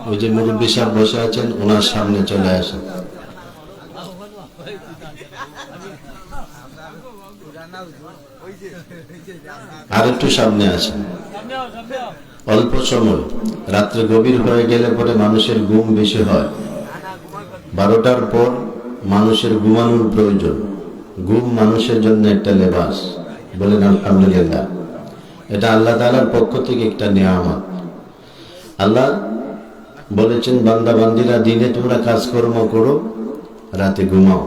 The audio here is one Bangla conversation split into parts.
ওই যে মুরব্বী সাহেব বসে আছেন, ওনার সামনে চলে আসেন। আর একটু সামনে আসেন। অল্প সময়, রাত্রে গভীর হয়ে গেলে পরে মানুষের ঘুম বেশি হয়। 12টার পর মানুষের ঘুমানোর প্রয়োজন। ঘুম মানুষের জন্য একটা লেবাস। বলেন আলহামদুলিল্লাহ। এটা আল্লাহ তাআলার পক্ষ থেকে একটা নিয়ামত। আল্লাহ বলেছেন, বান্দা বান্দিরা দিনে তোমরা কাজকর্ম করো, রাতে ঘুমাও,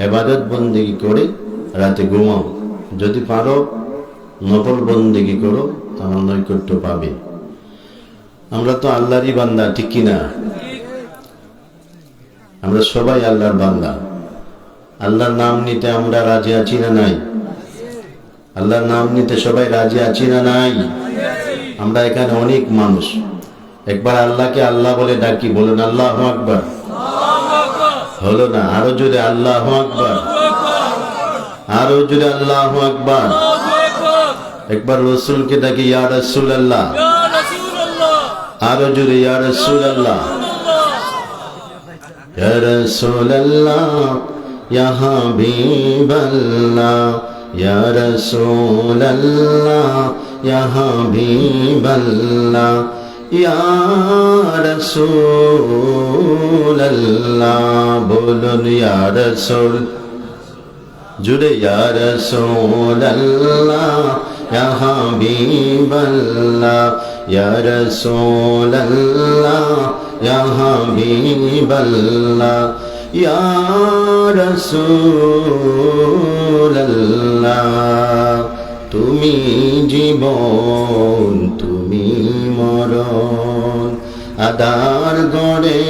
ইবাদত বন্দেগী করে রাতে ঘুমাও। যদি পারো নফল বন্দেগী করো, আমার নৈকট্য পাবে। আমরা তো আল্লাহরই বান্দা, ঠিক কিনা? আমরা সবাই আল্লাহর বান্দা। আল্লাহর নাম নিতে আমরা রাজি আছি না নাই? আল্লাহর নাম নিতে সবাই রাজি আছি না নাই? আমরা এখানে অনেক মানুষ। একবার আল্লাহকে আল্লাহ বলে ডাকি, বলেন আল্লাহু আকবার। হলো না? আরো জোরে আল্লাহু আকবার, আরো জোরে আল্লাহু আকবার। একবার রাসূলকে ডাকি, ইয়া রাসূলুল্লাহ, আরো জোরে ইয়া রাসূলুল্লাহ, ইয়া রাসূলুল্লাহ, ইয়া হাবিবাল্লাহ, ইয়া রাসূলুল্লাহ, ইয়া হাবিবাল্লাহ, ইয়া রাসূলুল্লাহ। বলুন ইয়া রাসূল, জুড়ে ইয়া রাসূলুল্লাহ, ইয়া হাবিবাল্লাহ, ইয়া রাসূলুল্লাহ, ইয়া হাবিবাল্লাহ, ইয়া রাসূলুল্লাহ। তুমি জীবন, তুমি মরণ, আদার গড়ে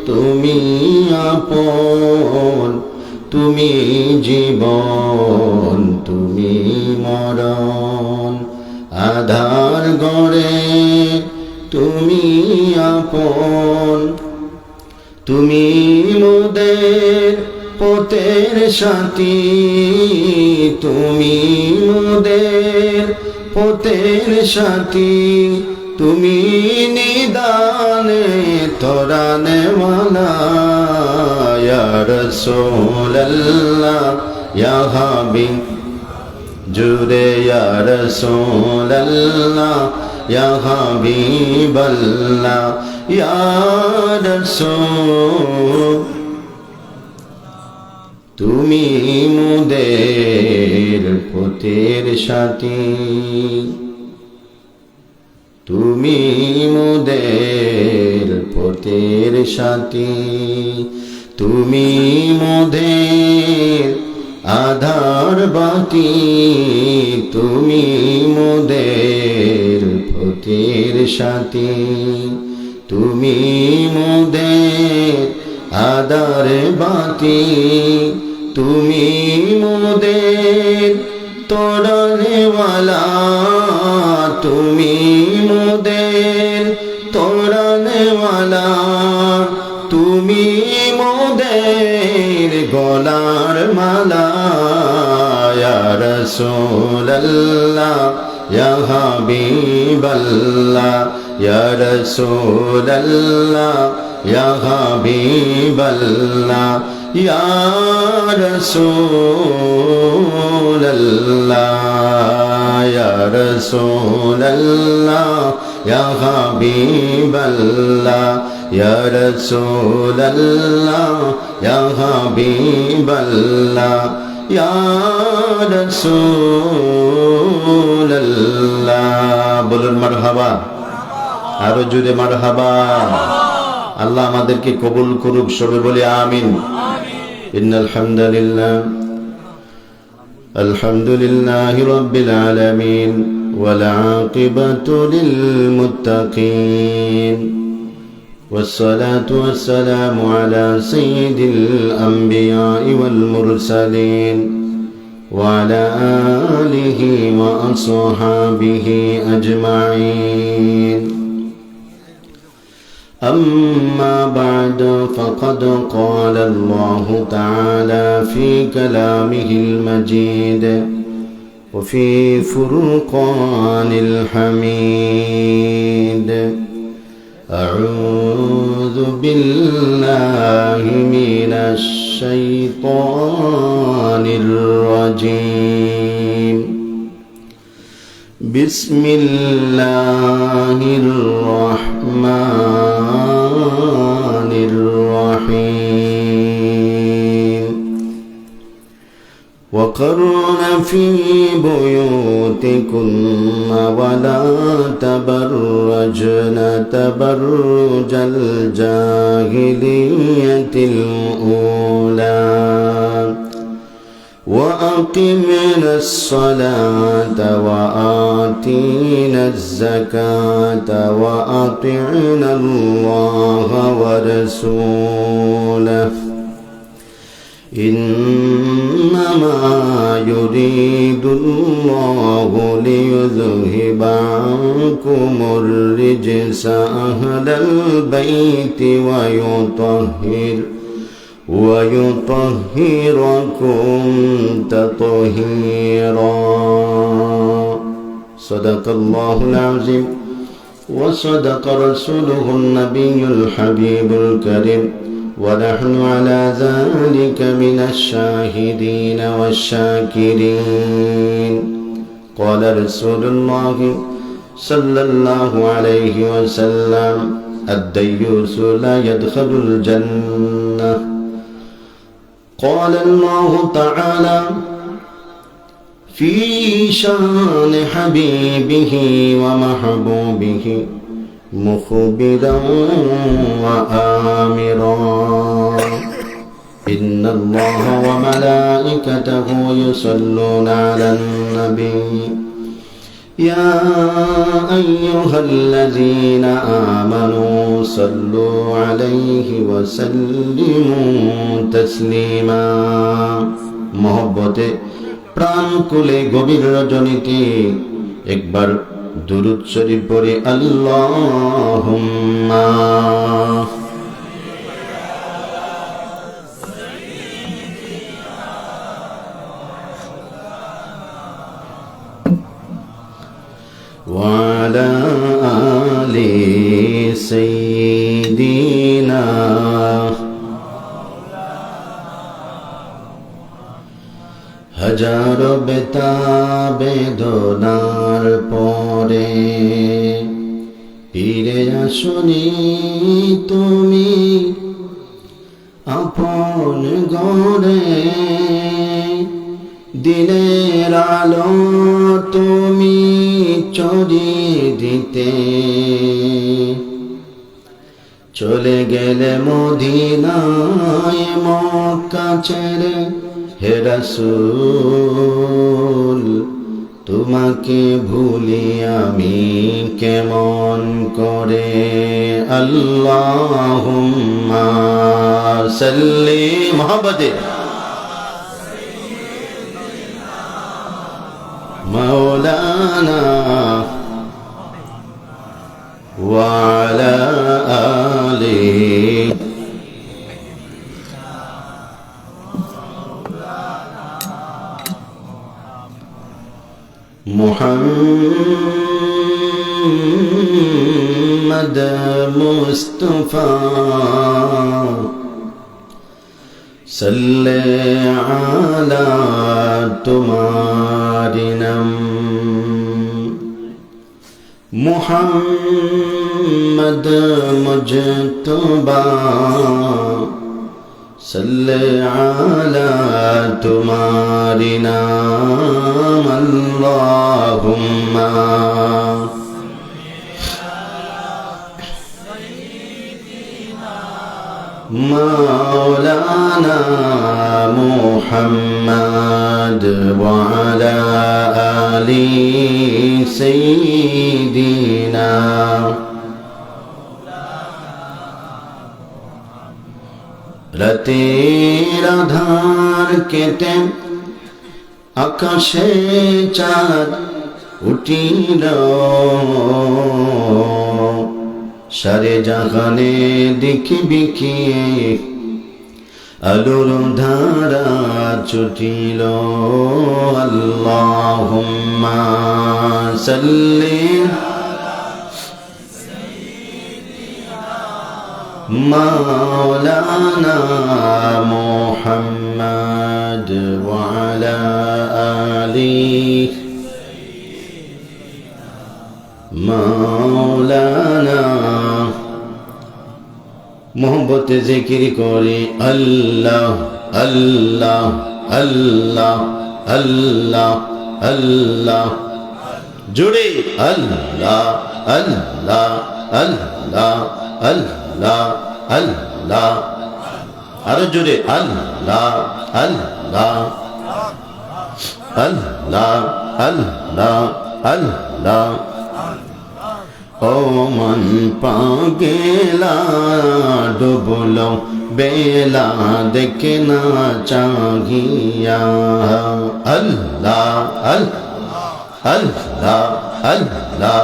তুমি আপন। তুমি জীবন, তুমি মরণ, আধার গড়ে তুমি আপন। তুমি মোদের পথের সাথী, তুমি মোদের পথের সাথী। তুমি নিদানে তরানে ওয়ালা, ইয়া রাসূলুল্লাহ, ইয়া হাবিব, জুরে ইয়া রাসূলুল্লাহ, ইয়া হাবিবাল্লাহ, ইয়া রাসূল। তুমি মোদের পথের সাথী, তুমি মোদের পথের সাথী। তুমি মোদের আধার বাতি, তুমি মোদের পথের সাথী। তুমি মোদের আধার বাতি, তুমি মোদের তরানেওয়ালা, তুমি মোদের তরানেওয়ালা। তুমি মোদের গলার মালা, ইয়া রাসূলুল্লাহ, ইয়া হাবিবাল্লাহ, ইয়া রাসূলুল্লাহ, ইয়া হাবিবাল্লাহ, ইয়া রাসূলুল্লাহ, ইয়া রাসূলুল্লাহ, ইয়া হাবিবাল্লাহ, ইয়া রাসূলুল্লাহ, ইয়া হাবিবাল্লাহ, ইয়া রাসূলুল্লাহ। বলুন মারহাবা, আরো জোরে মারহাবা। আল্লাহ আমাদেরকে কবুল করুক, সবে বলি আমিন। ইন্নাল হামদুলিল্লাহ, আলহামদুলিল্লাহি রাব্বিল আলামিন, ওয়াল আকিবাতু লিল মুত্তাকিন, والصلاة والسلام على سيد الأنبياء والمرسلين وعلى آله وأصحابه أجمعين. أما بعد، فقد قال الله تعالى في كلامه المجيد وفي فرقان الحميد: أعوذ بالله من الشيطان الرجيم بسم الله الرحمن الرحيم وقرن في بيوتكن ولا تبرجن تبرج الجاهلية الأولى وأقمنا الصلاة وآتينا الزكاة وأطعنا الله ورسوله إنما يريد الله ليذهب عنكم الرجس أهل البيت ويطهركم تطهيرا صدق الله العظيم وصدق رسوله النبي الحبيب الكريم ونحن على ذلك من الشاهدين والشاكرين قال رسول الله صلى الله عليه وسلم الديوث لا يدخل الجنة قال الله تعالى في شان حبيبه ومحبوبه مخبرا وآمرا إن الله وملائكته يصلون على النبي يا أيها الذين آمنوا صلوا عليه وسلموا تسليما محبته প্রাণ কুলে গভীর রজনীতে একবার দুরূদ শরীফ পড়ে আল্লাহুম্মা ওয়া আলা আলি সাইয়্যিদিনা হাজার বেতা বেদনার পরে ফিরে আসনি তুমি আপন ঘরে দিনের আলো তুমি ছড়িয়ে দিতে চলে গেলে মদিনায় মক্কা ছেড়ে হে রাসূল তোমাকে ভুলি আমি কেমন করে আল্লাহুম্মা সাল্লি মুহাম্মাদে মাওলানা ওয়া আলা আলিহি محمد مصطفى صلی علی تمہاری نم محمد مجتبی صلی علی تمہاری نام اللہم مولانا محمد وعلى آل سيدنا রাতের আধার কেটে আকাশে চাঁদ উঠিল সারে জাহানে দেখি বিকিয়ে আলোর ধারা ছুটিল আল্লাহুম্মা সাল্লি مولانا محمد وعلى آله مولانا मोहब्बत जिक्र करे अल्लाह अल्लाह अल्लाह अल्लाह अल्लाह जुड़े अल्लाह अल्लाह अल्लाह अल्लाह अल्लाह और जुड़े अल्लाह अल्लाह अल्लाह अल्लाह अल्लाह ओ मन पागेला डुबलो बेला देखना चाहिया अल्लाह अल्लाह अल्लाह अल्लाह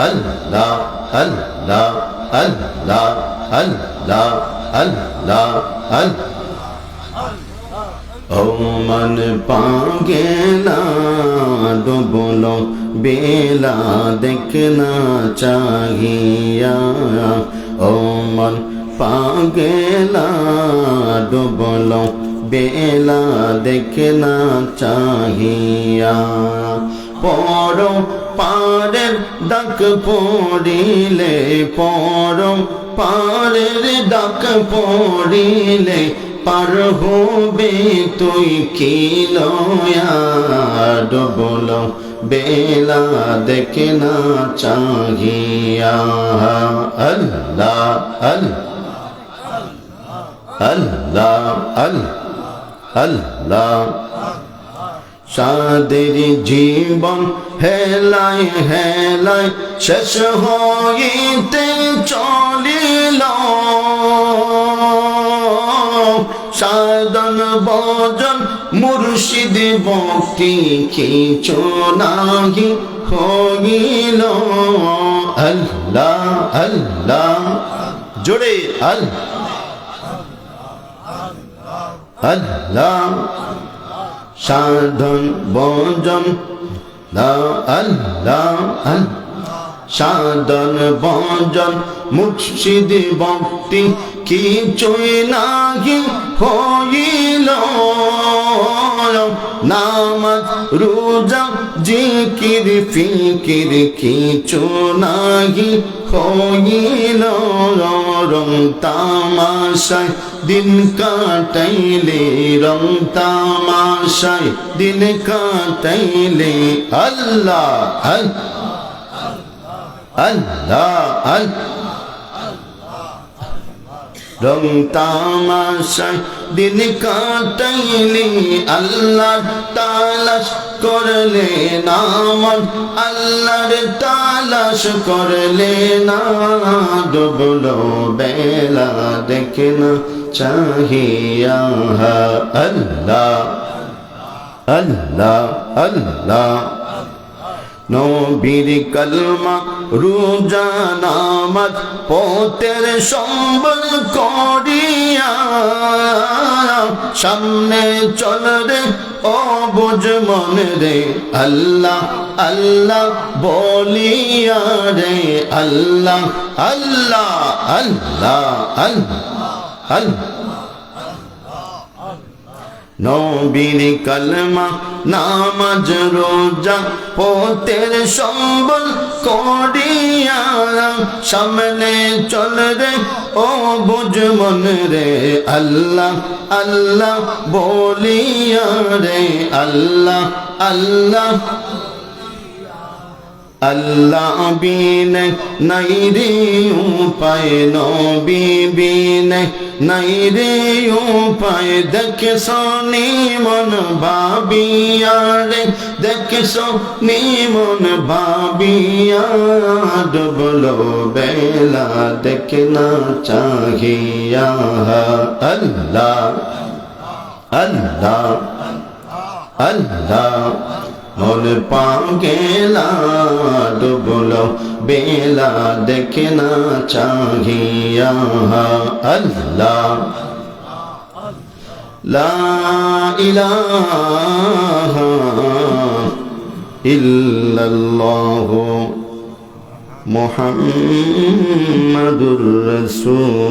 अल्लाह अल्लाह अल्लाह अल्लाह अल्लाह ओ मन पागेला डुबलो बेला देखना चाहिया ओ मन पागेला डुबलो बेला देखना चाहिया परो पारेर डाक पड़िले परो पारेर डाक पड़िले पार होबे तुई की लया डुबलो बेला देखना चाहिया अल्लाह अल्लाह अल्लाह सादेर जीवन हेलाय हेलाय शेष हইতে चलिल साधन भजन मुर्शिद भक्ति किछु नाहि हইল अल्लाह अल्लाह जोड़े अल्लाह साधन भजन अल्लाह साधन भजन मुर्शिद भक्ति किछुई नाहि हইল नामाज रोजा जिकिर फिकिर किछु नाहि हইল रং तामाशाय दिन काटाइले रং तामाशाय दिन काटाइले अल्लाह अल्लाह रং तामाशाय दिन काटाइले अल्लाह तालाश करले नामन अल्लाहर तालाश करले ना डुबलो बेला देखना चाहिया अल्लाह अल्लाह अल्लाह नबीर कलमा रोजा नामाज पोतेर सम्बल करिया सामने चल रे अबुझ मन रे अल्लाह अल्लाह बोलिया रे अल्लाह अल्लाह अल्लाह अल्लाह नबीर कलमा नामाज रोजा पोतेर सम्बल करिया सामने चल रे ओ बुझ मन रे अल्लाह अल्लाह बोलिया रे अल्लाह अल्लाह अल्लाह बिने नहीं रे उपाय नबी बिने नहीं रे उपाय देख सोनी मन भाबिया रे देख सोनी मन भाबिया डुबलो बेला देखना चाहिया अल्लाह अल्लाह अल्लाह मन पागेला डुबलो बेला देखना चाहिया अल्लाह ला इलाहा इल्लल्लाह মুহাম্মাদুর রাসূলুল্লাহ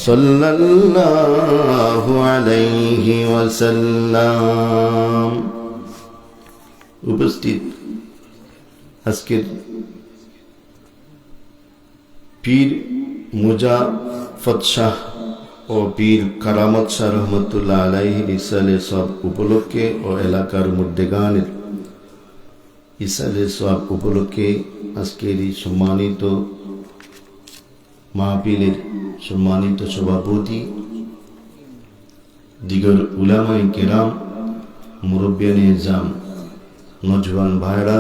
সাল্লাল্লাহু আলাইহি ওয়াসাল্লাম। উপস্থিত আজকের পীর মুজাফফর শাহ ও পীর কারামত শাহ রহমতুল্লাহ আলাইহির ইসালে সব উপলক্ষে ও এলাকার মুর্দেগানের ইসালে সব উপলক্ষে আজকের এই সম্মানিত মাহফিলের সম্মানিত সভাপতি, দিগর উলামায়ে কেরাম, মুরব্বিয়ানে ইজাম, নজওয়ান ভাইরা,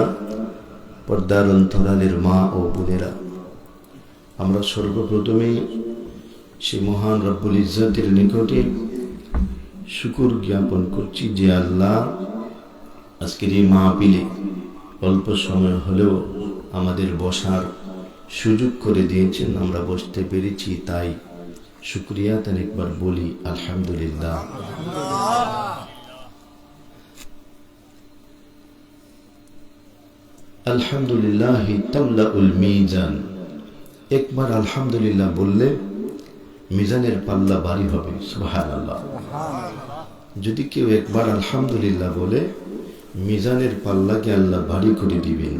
পর্দার অন্তরালের মা ও বোনেরা, আমরা সর্বপ্রথমে সে মহান রব্বুল ইজ্জতের নিকটে শুকর জ্ঞাপন করছি যে আল্লাহ আজকের এই মাহফিলে অল্প সময় হলেও আমাদের বসার সুযোগ করে দিয়েছেন, আমরা বসতে পেরেছি, তাই শুকরিয়া তার একবার বলি আলহামদুলিল্লাহ। আলহামদুলিল্লাহ তামলাউল মিজান, একবার আলহামদুলিল্লাহ বললে মিজানের পাল্লা ভারী হবে। সুবহানাল্লাহ। যদি কেউ একবার আলহামদুলিল্লাহ বলে মিজানের পাল্লাকে আল্লাহ ভারী করে দিবেন।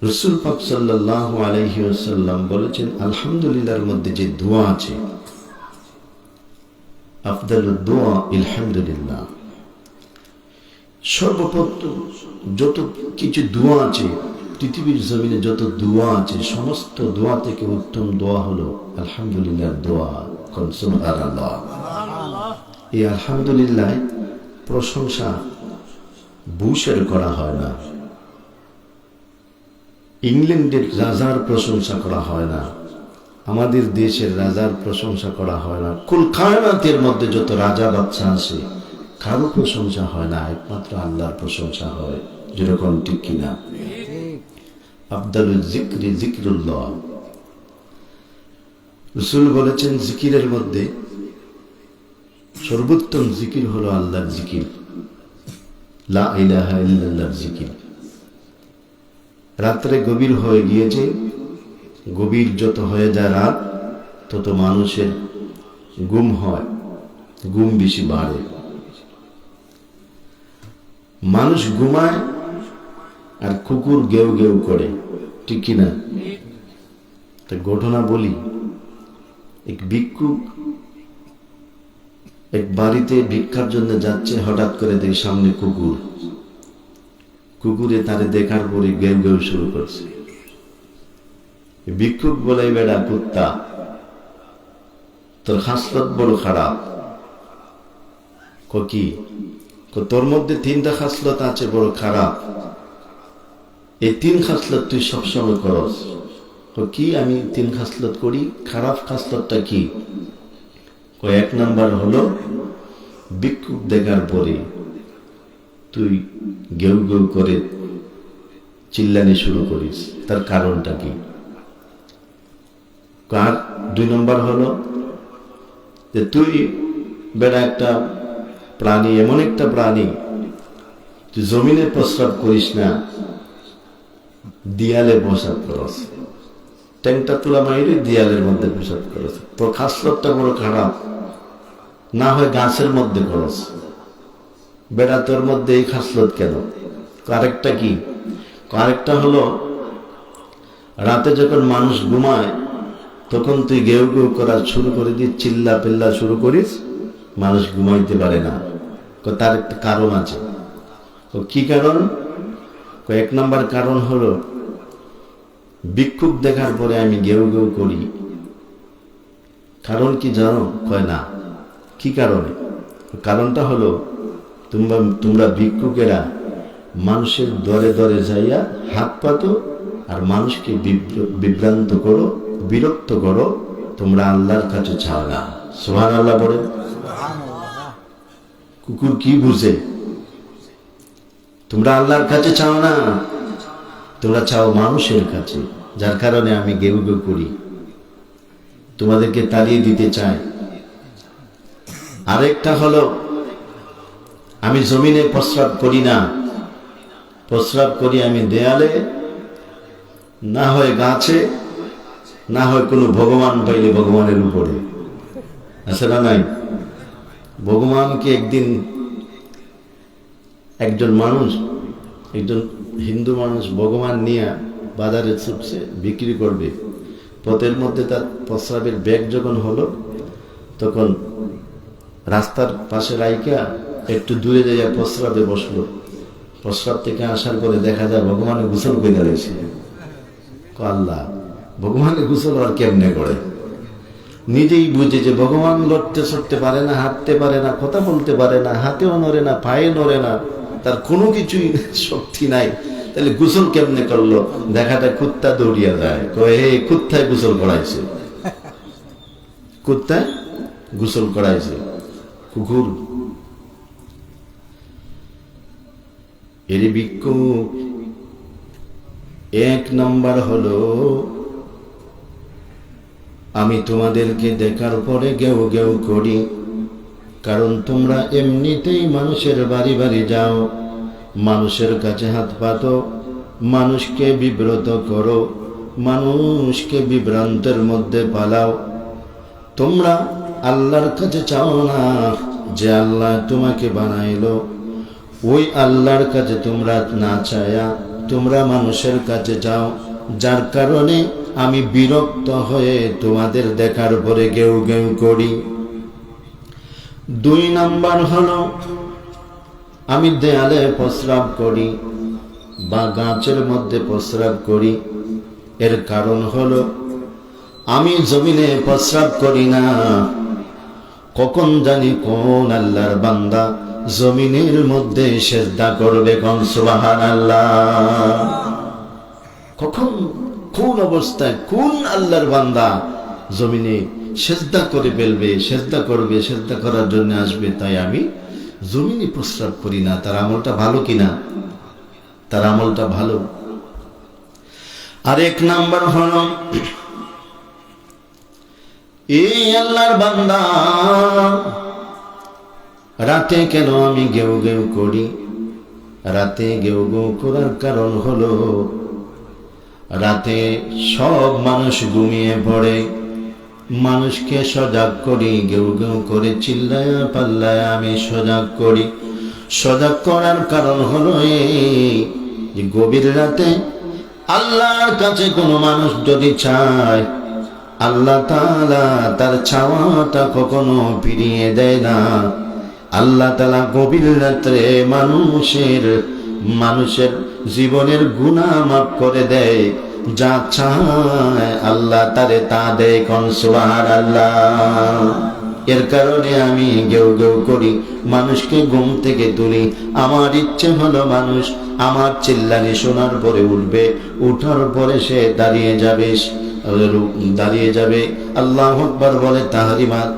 রাসূল পাক সাল্লাল্লাহু আলাইহি ওয়াসাল্লাম বলেছেন, আলহামদুলিল্লাহর মধ্যে যে দোয়া আছে, আফদালুদ দোয়া আলহামদুলিল্লাহ, সর্বপ্রথম যত কিছু দোয়া আছে পৃথিবীর জমিনে, যত দোয়া আছে সমস্ত দোয়া থেকে উত্তম দোয়া হলো আলহামদুলিল্লাহর দোয়া। সুবহানাল্লাহ। এই আলহামদুলিল্লাহ প্রশংসা বুশের করা হয় না, ইংল্যান্ডের রাজার প্রশংসা করা হয় না, আমাদের দেশের রাজার প্রশংসা করা হয় না, কুল কায়নাতের মধ্যে যত রাজা বাদশা আছে কারো প্রশংসা হয় না, একমাত্র আল্লাহর প্রশংসা হয়। যেরকম ঠিক কিনা? আফদালুল যিকরি যিকরুল্লাহ। রাসূল বলেছেন জিকিরের মধ্যে সর্বোত্তম জিকির হলো আল্লাহর জিকির, লা ইলাহা ইল্লাল্লাহর জিকির। রাত্রে গভীর হয়ে গিয়েছে, গভীর যত হয়ে যায় রাত তত মানুষের ঘুম হয়, ঘুম বেশি বাড়ে, মানুষ ঘুমায় আর কুকুর গেউ গেউ করে, ঠিক কিনা? তা ঘটনা বলি, এক ভিক্ষুক এক বাড়িতে ভিক্ষার জন্য যাচ্ছে, হঠাৎ করে দেখে সামনে কুকুর, কুকুরে তারে দেখার পরে গেউ গেউ শুরু করছে। ভিক্ষুক বলে, বেড়া কুত্তা, তোর খাসলত বড় খারাপ। কি? তোর মধ্যে তিনটা খাসলত আছে বড় খারাপ, এই তিন খাসলত তুই সবসময় করস। কি? আমি তিন খাসলত করি। খারাপ খাসলতটা কি? এক নাম্বার হলো ভিক্ষুক দেখার পরে তুই গেউ গেউ করে চিল্লানি শুরু করিস, তার কারণটা কি? আর দুই নম্বর হলো যে তুই বেড়া একটা প্রাণী, এমন একটা প্রাণী তুই জমিনে প্রস্রাব করিস না, দিয়ালে প্রস্রাব করস, ট্যাংটা তুলা মাইরে দিয়ালের মধ্যে প্রস্রাব করস। তোর খাসলতটা বড় খারাপ, না হয় গাছের মধ্যে করস। বেড়া তোর মধ্যে এই খাসলত কেন? আরেকটা কি? আরেকটা হলো রাতে যখন মানুষ ঘুমায় তখন তুই গেউ গেউ করা শুরু করে দিস, চিল্লা পিল্লা শুরু করিস, মানুষ ঘুমাইতে পারে না। তার একটা কারণ আছে। কি কারণ? এক নাম্বার কারণ হলো ভিক্ষুক দেখার পরে আমি গেউ গেউ করি। কারণ কি জানো? কয় না। কি কারণে? কারণটা হলো তোমরা ভিক্ষুকেরা মানুষের দরে দরে যাইয়া হাত পাতো আর মানুষকে বিভ্রান্ত করো, বিরক্ত করো, তোমরা আল্লাহর কাছে চাও না। সুবহানাল্লাহ বলে। কুকুর কি বুঝে? তোমরা আল্লাহর কাছে চাও না, তোমরা চাও মানুষের কাছে, যার কারণে আমি গেউ গেউ করি, তোমাদেরকে তাড়িয়ে দিতে চাই। আরেকটা হলো আমি জমিনে প্রস্রাব করি না, প্রস্রাব করি আমি দেয়ালে, না হয় গাছে, না হয় কোনো ভগবান পাইলে ভগবানের উপরে। আছে না নাই? ভগবানকে একদিন একজন মানুষ, একজন হিন্দু মানুষ ভগবান নিয়ে বাজারে ছুটছে বিক্রি করবে। পথের মধ্যে তার প্রস্রাবের ব্যাগ যখন হলো, তখন রাস্তার পাশে রাইকা একটু দূরে যাইয়া প্রস্রাবে বসলো। প্রস্রাব থেকে আসার পরে দেখা যায় ভগবানে গোসল করে রয়েছে। আল্লাহ, ভগবানে গোসল আর কেমনে করে? নিজেই বুঝে যে ভগবান লড়তে চড়তে পারে না, হাঁটতে পারে না, কথা বলতে পারে না, হাতেও নড়ে না, পায়ে নড়ে না, তার কোনো কিছুই শক্তি নাই, তাহলে গোসল কেমনে করলো? দেখাটা কুত্তা দৌড়িয়া যায়, কয়ে হে কুত্তায় গোসল করাইছে, কুত্তায় গোসল করাইছে। কুকুর এর ভিক্ষুক। এক নাম্বার হলো, আমি তোমাদেরকে দেখার পরে গেউ গেউ করি, কারণ তোমরা এমনিতেই মানুষের বাড়ি বাড়ি যাও, মানুষের কাছে হাত পাতো, মানুষকে বিব্রত করো, মানুষকে বিভ্রান্তের মধ্যে পালাও। তোমরা আল্লাহর কাছে চাও না, যে আল্লাহ তোমাকে বানাইলো ওই আল্লাহর কাছে তোমরা না চায়া তোমরা মানুষের কাছে যাও, যার কারণে আমি বিরক্ত হয়ে তোমাদের দেখার পরে গেউ গেউ করি। 2 নাম্বার হলো, আমি দেয়ালে প্রস্রাব করি বা গাছের মধ্যে প্রস্রাব করি। এর কারণ হলো, আমি জমিনে প্রস্রাব করি না, কখন জানি কোন আল্লাহর বান্দা জমিনের মধ্যে সেজদা করবে, কোন সুবহানাল্লাহ। কখন কোন অবস্থায় কোন আল্লাহর বান্দা জমিনে সেজদা করে ফেলবে, সেজদা করবে, সেজদা করার জন্য আসবে। তাই আমি জমিনে প্রস্রাব করি না। তার আমলটা ভালো কিনা? তার আমলটা ভালো। আর 1 নাম্বার হলো, এই আল্লাহর বান্দা রাতে কেন আমি গেউ গেউ করি? রাতে গেউ গেউ করার কারণ হলো, রাতে সব মানুষ ঘুমিয়ে পড়ে, মানুষকে সজাগ করি, গেউ গেউ করে চিল্লায়া পাল্লায়া আমি সজাগ করি। সজাগ করার কারণ হলো এই যে গভীর রাতে আল্লাহর কাছে কোনো মানুষ যদি চায়, আল্লাহ তাআলা তার চাওয়াটা কখনো ফিরিয়ে দেয় না। আল্লাহ তাআলা গভীর রাতে মানুষের জীবনের গুনাহ মাফ করে দেয়, যা চায় আল্লাহ তারে তা দেয়, কোন সুবহানাল্লাহ। এর কারণে আমি গেউ গেউ করি, মানুষকে ঘুম থেকে তুলি। আমার ইচ্ছে হলো মানুষ আমার চিল্লানি শোনার পরে উঠবে, উঠার পরে সে দাঁড়িয়ে যাবে, আল্লাহু আকবার বলে তাহরিমাত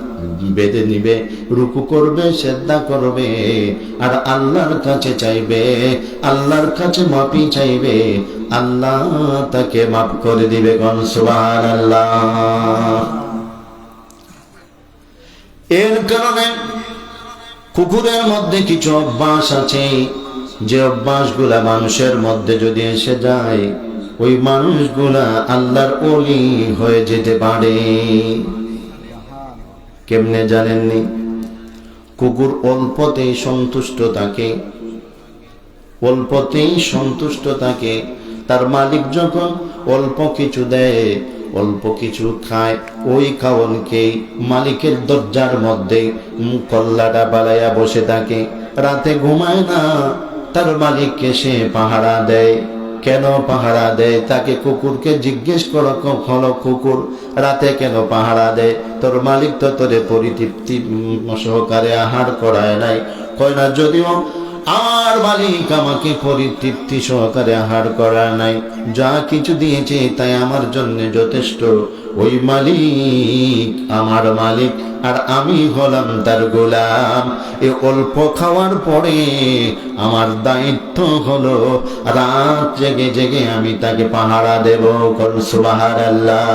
বেঁধে নিবে, রুকু করবে, সিজদা করবে, আর আল্লাহর কাছে চাইবে, আল্লাহর কাছে মাফি চাইবে, আল্লাহ তাকে মাফ করে দিবে, কোন সুবহানাল্লাহ। এর কারণে কুকুরের মধ্যে কিছু অভ্যাস আছে, যে অভ্যাসগুলা মানুষের মধ্যে যদি এসে যায়, ওই মানুষগুলা আল্লাহর ওলি হয়ে যেতে পারে। কেমনে জানেননি? কুকুর অল্পতেই সন্তুষ্ট থাকে, অল্পতেই সন্তুষ্ট থাকে। তার মালিক যখন অল্প কিছু দেয়, অল্প কিছু খায়, ওই খাওয়ানকেই মালিকের দরজার মধ্যে কল্লাটা বালাইয়া বসে থাকে। রাতে ঘুমায় না, তার মালিককে সে পাহারা দেয়। কেন পাহারা দেয়? তাকে কুকুরকে জিজ্ঞেস করো, হলো কুকুর রাতে কেন পাহারা দেয়? তোর মালিক তো তোরে পরিতৃপ্তি সহকারে আহার করায় নাই। কয় না, যদিও আমার মালিক আমাকে পরিতৃপ্তি সহকারে আহার করায় নাই, যা কিছু দিয়েছে তাই আমার জন্য যথেষ্ট। ওই মালিক আমার মালিক, আর আমি হলাম তার গোলাম। এ অল্প খাওয়ার পরে আমার দায়িত্ব হলো রাত জেগে জেগে আমি তাকে পাহারা দেব, কোন সুবহানাল্লাহ।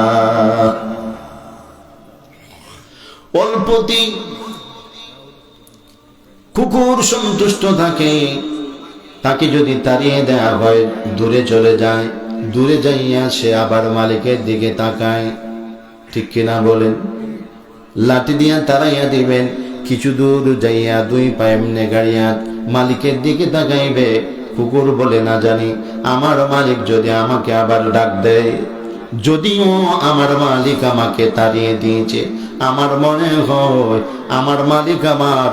কুকুর সন্তুষ্ট থাকে, তাকে যদি তাড়িয়ে দেওয়া হয় দূরে চলে যায়, দূরে যাইয়া সে আবার মালিকের দিকে তাকায়, ঠিক কিনা বলেন? লাঠি দিয়া তাড়াইয়া দিবেন, কিছু দূর যাইয়া দুই পায়ে এমনি গাড়িয়া মালিকের দিকে তাকাইবে। কুকুর বলে না জানি আমার মালিক যদি আমাকে আবার ডাক দেয়, যদিও আমার মালিক আমাকে তাড়িয়ে দিয়েছে, আমার মনে হয় আমার মালিক আমার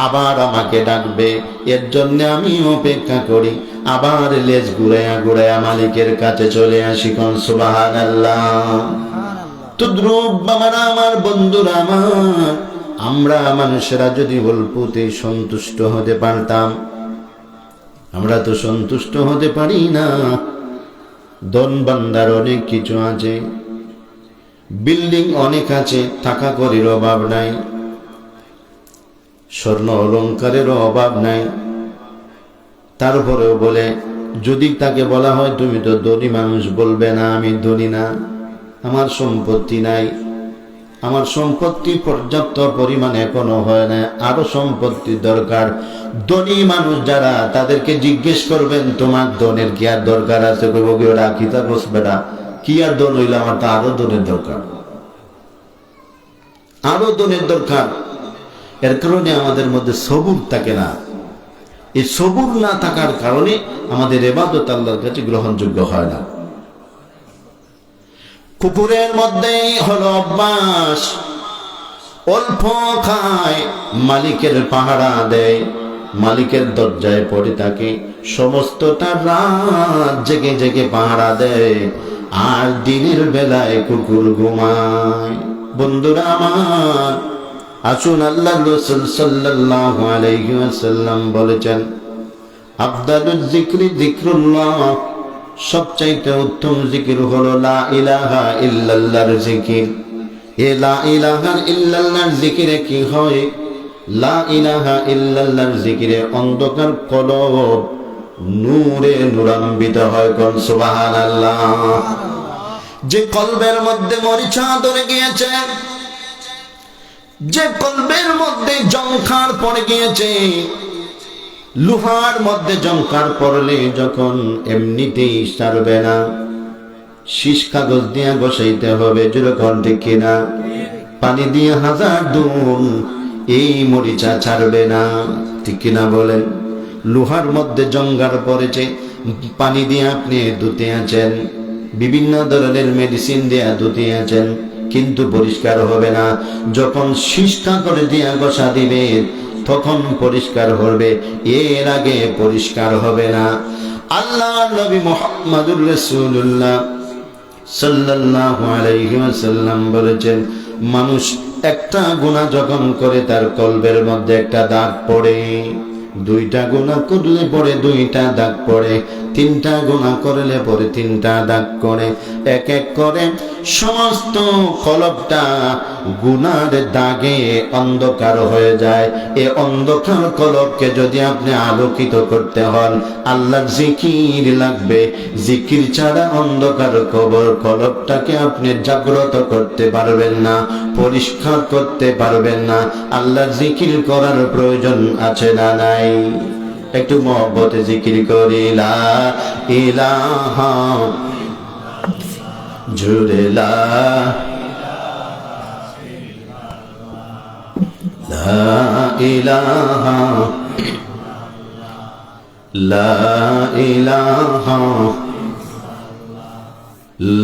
আবার আমাকে ডাকবে, এর জন্য আমি অপেক্ষা করি, আবার লেজ ঘুরাইয়া ঘুরাইয়া মালিকের কাছে চলে আসি। কোন সুবহানাল্লাহ। তদ্রূপ আমার বন্ধুরা আমার, আমরা মানুষেরা যদি অল্পতে সন্তুষ্ট হতে পারতাম, আমরা তো সন্তুষ্ট হতে পারি না। ধন বান্দার অনেক কিছু আছে, বিল্ডিং অনেক আছে, টাকা কড়ির অভাব নাই, স্বর্ণ অলংকারের অভাব নাই, তারপরেও বলে, যদি তাকে বলা হয় তুমি তো ধনী মানুষ, বলবে না আমি ধনী না, আমার সম্পত্তি নাই, আমার সম্পত্তি পর্যাপ্ত পরিমাণে এখনো হয় না, আরো সম্পত্তি দরকার। ধনী মানুষ যারা, তাদেরকে জিজ্ঞেস করবেন তোমার ধনের কি আর দরকার আছে? ওরা কি তা বসবে না, কি আর ধন হইলে আমার তো আরো ধনের দরকার, আরো ধনের দরকার। এর কারণে আমাদের মধ্যে সবুর থাকে না। এই সবুর না থাকার কারণে আমাদের ইবাদত আল্লাহর কাছে গ্রহণযোগ্য হয় না। কুকুরের মধ্যে হলো অভ্যাস, অল্প খায়, মালিকের পাহারা দেয়, মালিকের দরজায় পড়ে থাকে, সমস্তটা রাত জেগে জেগে পাহারা দেয়, আর দিনের বেলায় কুকুর ঘুমায়। বন্ধুরা আমার, আসুন, আল্লাহ রাসূল সাল্লাল্লাহু আলাইহি ওয়াসাল্লাম বলেছেন, আফদালুজ যিকরি যিকরুল্লাহ, সবচাইতে উত্তম জিকির হলো লা ইলাহা ইল্লাল্লাহর জিকির। এ লা ইলাহা ইল্লাল্লাহর জিকিরে কি হয়? লা ইলাহা ইল্লাল্লাহর জিকিরে অন্ধকার কলব নূরে নূরান্বিত হয়। কোন সুবহানাল্লাহ। যে কলবের মধ্যে মরিচা ধরে গিয়েছে, যে কলবের মধ্যে জংখার পড়ে গিয়েছে, লোহার মধ্যে জংখার পড়লে যখন এমনিতেই সারবে না, শীষ কাগজ দিয়ে বসাইতে হবে, যেরকম ঠিক কিনা, পানি দিয়ে 1000 ধুন এই মরিচা ছাড়বে না, ঠিক কিনা বলেন? লোহার মধ্যে জংখার পড়েছে, পানি দিয়ে আপনি ধুতে আছেন, বিভিন্ন ধরনের মেডিসিন দিয়ে ধুতে আছেন, কিন্তু পরিষ্কার হবে না। যখন শীষ কাগজ দিয়ে বসা দিবে তখন পরিষ্কার হবে, এর আগে পরিষ্কার হবে না। আল্লাহর নবী মুহাম্মদুর রাসূলুল্লাহ সাল্লাল্লাহু আলাইহি ওয়াসাল্লাম বলেছেন, মানুষ একটা গুনাহ যখন করে তার কলবের মধ্যে একটা দাগ পড়ে, 2টা গুনাহ করলে পরে 2টা দাগ পড়ে, 3টা গুনাহ করলে পরে 3টা দাগ করে, এক এক করে সমস্ত কলবটা গুনার দাগে অন্ধকার হয়ে যায়। এই অন্ধকার কলবকে যদি আপনি আলোকিত করতে হন, আল্লাহর জিকির লাগবে। জিকির ছাড়া অন্ধকার কলবটাকে আপনি জাগ্রত করতে পারবেন না, পরিষ্কার করতে পারবেন না। আল্লাহর জিকির করার প্রয়োজন আছে না নাই? একটু মহব্বতে জিকির করি, লা ইলাহা, জুড়ে লা ইলাহা, লা ইলাহা,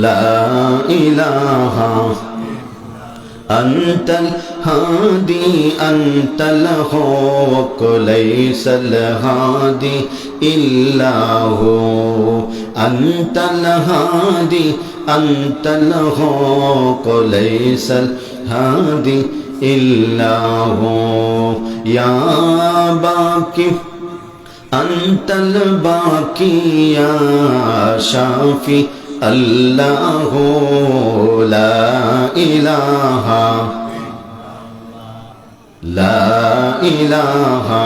লা ইলাহা, আনতাল হাদি আনতাল হক লাইসাল হাদি ইল্লাহু, আনতাল হাদি আনতাল হক লাইসাল হাদি ইল্লাহু, ইয়া বাকি আনতাল বাকি, ইয়া শাফি আল্লাহু, লা ইলাহা, লা ইলাহা,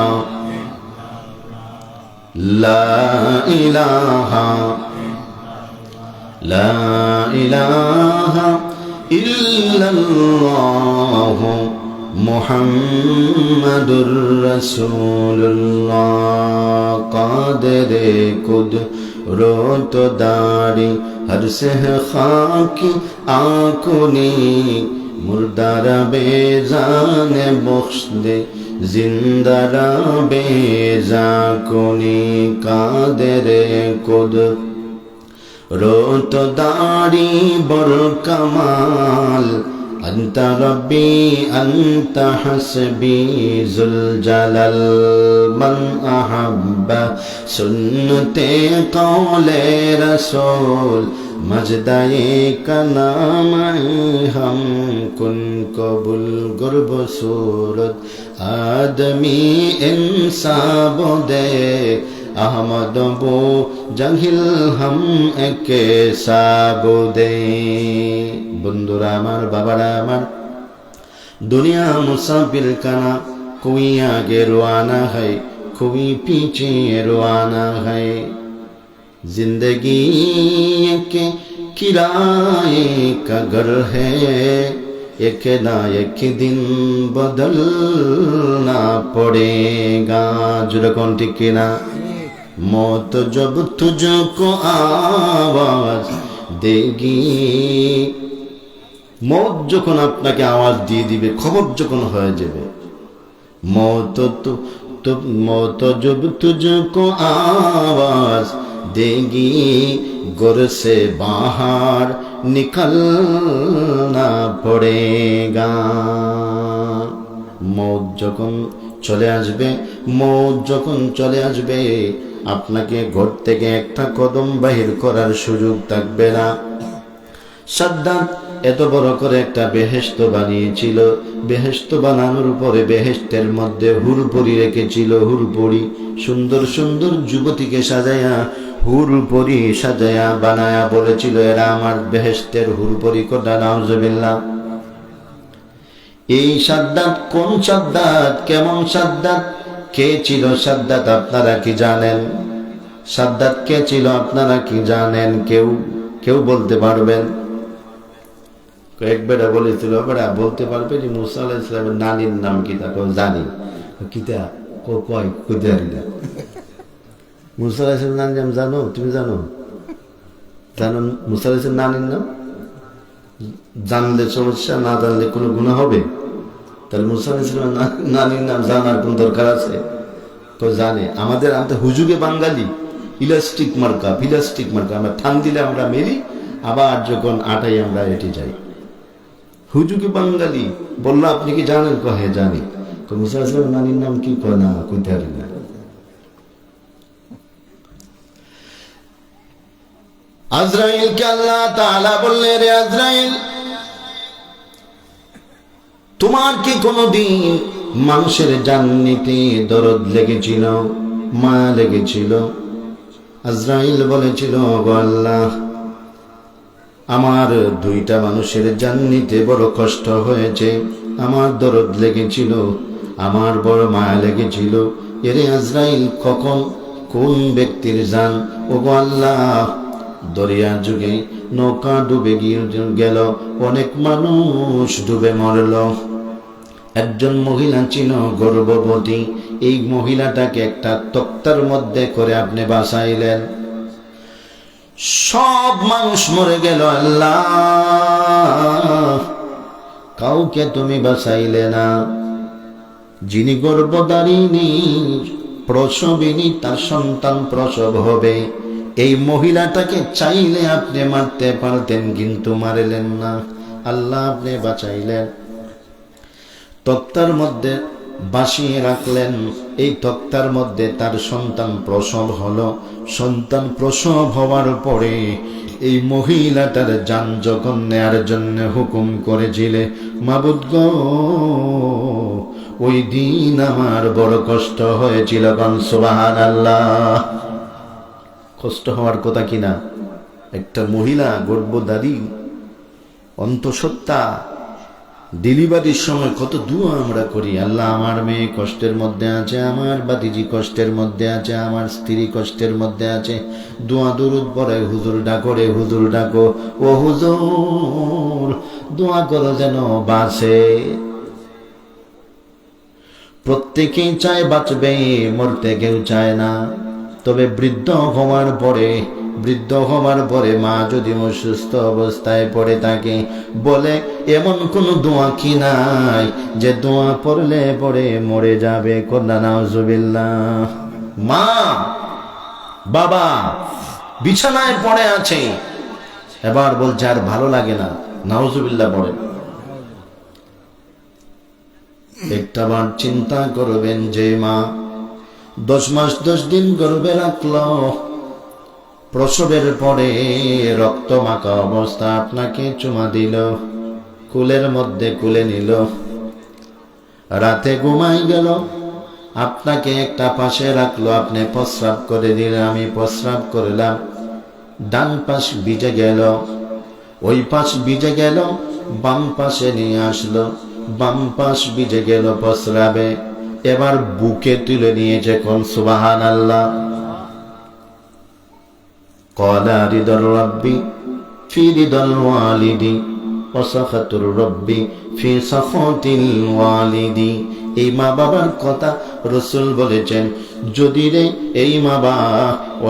লা ইলাহা, লা ইলাহা ইল্লাল্লাহু মুহাম্মাদুর রাসূলুল্লাহ কাদেরে কুদরত দারি হর সে খাকি আকুনি মুর্দারা বেজানে বখশ দে জিন্দারা বেজাকুনি কাদেরে কুদরত দারি বর কামাল أنت ربي أنت حسبي ذو الجلال من أحب سنة قول رسول مجدائے کا نام ہم کن قبول گرب صورت آدمی انصاب دے احمد بو জহিল হাম একে সাবুদে। বন্ধুরা আমার, বাবারা আমার, দুনিয়া মুসাফির কানা, कोई आगे रवाना है कोई पीछे रवाना है। जिंदगी के किराए का घर है, एक ना एक दिन बदलना पड़ेगा। जुड़कोन ठीक ना। मौत जब तुझको आवाज देगी, मौत যখন আপনাকে আওয়াজ দিয়ে দিবে, খবর যখন হয়ে যাবে, मौत जब तुझको आवाज देगी, घर से बाहर निकलना पड़ेगा। मौत যখন চলে আসবে, মौत যখন চলে আসবে, আপনাকে ঘর থেকে একটা কদম বাহির করার সুযোগ থাকবে না। সাদ্দাত এত বড় করে একটা বেহেশত বানিয়েছিল, বেহেশত বানানোর উপরে বেহেশতের মধ্যে হুরপরি রেখেছিল। হুরপরি সুন্দর সুন্দর যুবতীকে সাজায়া, হুরপরি সাজায়া বানায়া বলেছিল, এরা আমার বেহেশতের হুরপরি। কোটা নাউজুবিল্লাহ। এই সাদ্দাত কোন সাদ্দাত, কেমন সাদ্দাত, কে ছিল সাদ্দাত আপনারা কি জানেন? সাদ্দাত কে ছিল আপনারা কি জানেন? কেউ বলতে পারবেন? একবার বলেছিল, বেড়া বলতে পারবে যে মুসা আলাইহিস সালামের নানির নাম কি? তা জানি। কিতা কয় কইতে পারি না। মুসা আলাইহিস সালামের নানির নাম জানো? তুমি জানো? জানো মুসা আলাইহিস সালামের নানির নাম? জানলে সমস্যা, না জানলে কোনো গুনাহ হবে? তাহলে মুসা আলাইহিস সালামের নানির নাম জানার কোন দরকার আছে? তো জানে। আমাদের হুজুগে বাঙালি ইলাস্টিক মার্কা, ফিলাস্টিক মার্কা। আমরা ঠান দিলে আমরা মেলি, আবার যখন আটাই আমরা এটি যাই। হুজুগে বাঙালি বললো, আপনি কি জানেন? কহে জানি। তো মুসা আলাইহিস সালামের নানির নাম কি? কয় না, কইতে পারি না। আজরাইলকে আল্লাহ তাআলা বললেন, রে আজরাইল, তোমার কি কোনদিন মানুষের জান নিতে দরদ লেগেছিল, মায়া লেগেছিল? আজরাইল বলেছিল, গো আল্লাহ, আমার দুইটা মানুষের জান নিতে বড় কষ্ট হয়েছে, আমার দরদ লেগেছিল, আমার বড় মায়া লেগেছিল। এরে আজরাইল, কখন কোন ব্যক্তির জান? ও গো আল্লাহ, দরিয়া যুগে নৌকা ডুবে গিয়ে গেল, অনেক মানুষ ডুবে মরল। একজন মহিলা ছিল গর্ভবতী, এই মহিলাটাকে একটা তক্তার মধ্যে করে আপনি বাঁচাইলেন, সব মানুষ মরে গেল। আল্লাহ, কাউকে তুমি বাঁচাইলে না। যিনি গর্ভধারিণী প্রসবিনী, তার সন্তান প্রসব হবে, এই মহিলাটাকে চাইলে আপনি মারতে পারতেন, কিন্তু মারলেন না। আল্লাহ আপনি বাঁচাইলেন, তক্তার মধ্যে বাসিয়ে রাখলেন। এই তক্তার মধ্যে তার সন্তান প্রসব হলো। সন্তান প্রসব হওয়ার পরে এই মহিলাটার জান যখন নেয়ার জন্য হুকুম করেছিলে, মাবুদ গো, ওই দিন আমার বড় কষ্ট হয়েছিল। সুবহানাল্লাহ। কষ্ট হওয়ার কথা কিনা? একটা মহিলা গর্ভধারী, অন্তঃসত্ত্বা, ডেলিভারির সময় কত দোয়া আমরা করি, আল্লাহ আমার মেয়ে কষ্টের মধ্যে আছে, আমার বাতিজি কষ্টের মধ্যে আছে, আমার স্ত্রী কষ্টের মধ্যে আছে। দোয়া দরুদ পড়ে, হুজুর ডাকো রে, হুজুর ডাকো, ও হুজুর দোয়া করো যেন বাঁচে। প্রত্যেকেই চায় বাঁচবে, মরতে কেউ চায় না। তবে বৃদ্ধ হওয়ার পরে মা যদি অসুস্থ অবস্থায় পড়ে থাকে, বলে এমন কোন দোয়া কি নাই যে দোয়া পড়লে পরে মরে যাবে? কন্যা নাউজুবিল্লাহ। মা বাবা বিছানায় পড়ে আছে, এবার বলছে আর ভালো লাগে না, নাউজুবিল্লাহ পড়ে। একটাবার চিন্তা করবেন যে মা 10 মাস 10 দিন গর্ভে রাখলো, প্রসবের পরে রক্ত মাখা অবস্থা আপনাকে চুমা দিল, কুলের মধ্যে কুলে নিল, রাতে ঘুমাই গেল, আপনাকে একটা পাশে রাখলো, আপনি প্রস্রাব করে দিলেন, আমি প্রস্রাব করলাম, ডান পাশ ভিজে গেল, ওই পাশ ভিজে গেল, বাম পাশে নিয়ে আসলো, বাম পাশ ভিজে গেল প্রস্রাবে, এবার বুকে তুলে নিয়েছে, কোন সুবহানাল্লাহ। ক্বালা রিদার রাব্বি ফি রিদাল ওয়ালিদি ওয়া সাখাতুর রাব্বি ফি সাখাতিল ওয়ালিদি। এই মা বাবার কথা রাসূল বলেছেন, যদি রে এই মা বাবা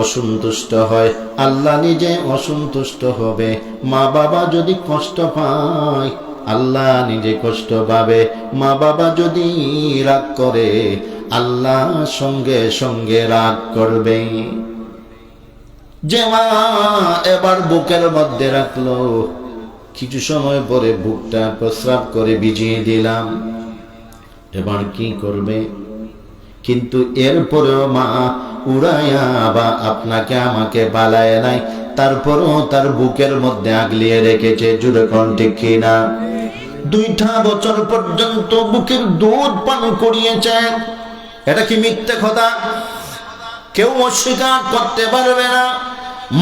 অসন্তুষ্ট হয়, আল্লাহ নিজে অসন্তুষ্ট হবে। মা বাবা যদি কষ্ট পায়, আল্লাহ নিজে কষ্ট পাবে। মা বাবা যদি রাগ করে, আল্লাহ সঙ্গে সঙ্গে রাগ করবে। যে মা এবার বুকের মধ্যে রাখলো, কিছু সময় পরে বুকটা প্রস্রাব করে ভিজিয়ে দিলাম, এবার কি করবে? কিন্তু এরপরেও মা উড়াইয়া বা আপনাকে আমাকে পালায় নাই, তারপরও তার বুকের মধ্যে আগলিয়ে রেখেছে। জুড়ে কোন ঠিক কিনা? 2টা বছর পর্যন্ত বুকের দুধ পান করিয়েছে। এটা কি মিথ্যে কথা? কেউ অস্বীকার করতে পারবে না।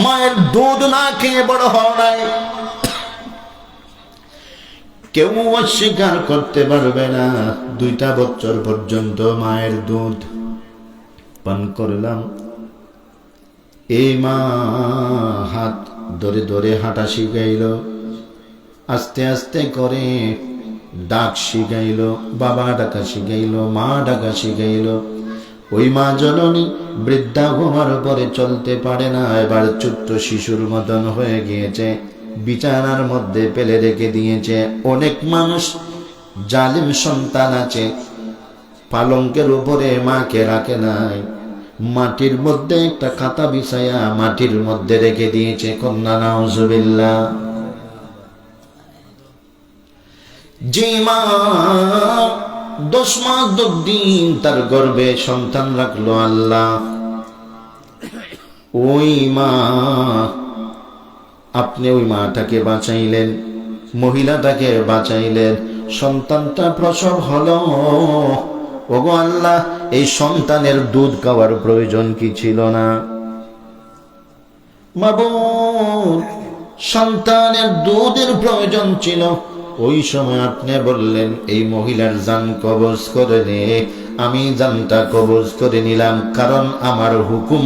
মায়ের দুধ না খেয়ে বড় হওয়া নাই, কেউ অস্বীকার করতে পারবে না। 2টা বছর পর্যন্ত মায়ের দুধ পান করলাম। এই মা হাত ধরে ধরে হাঁটা শিখাইল, আস্তে আস্তে করে ডাক শিখাইল, বাবা ডাকা শিখাইল, মা ডাকা শিখাইল। ওই মা জননী বৃদ্ধা হওয়ার পরে চলতে পারে না, এবার ছোট্ট শিশুর মতন হয়ে গিয়েছে, বিছানার মধ্যে ফেলে রেখে দিয়েছে। অনেক মানুষ জালিম সন্তান আছে, পালঙ্কের উপরে মাকে রাখে নাই, মাটির মধ্যে একটা খাতা বিছায়া মাটির মধ্যে রেখে দিয়েছে। কন্যা নাউজুবিল্লাহ। যে মা 10 মাস 10 দিন তার গর্ভে সন্তান রাখলো আল্লাহ, ওই মা, আপনি ওই মাটাকে বাঁচাইলেন, মহিলাটাকে বাঁচাইলেন, সন্তানটা প্রসব হলো। ওগো আল্লাহ, এই সন্তানের দুধ খাওয়ার প্রয়োজন কি ছিল না? মাবুদ, সন্তানের দুধের প্রয়োজন ছিল। ওই সময় আপনি বললেন এই মহিলার জান কবজ করে নে, আমি জানটা কবজ করে নিলাম। কারণ আমার হুকুম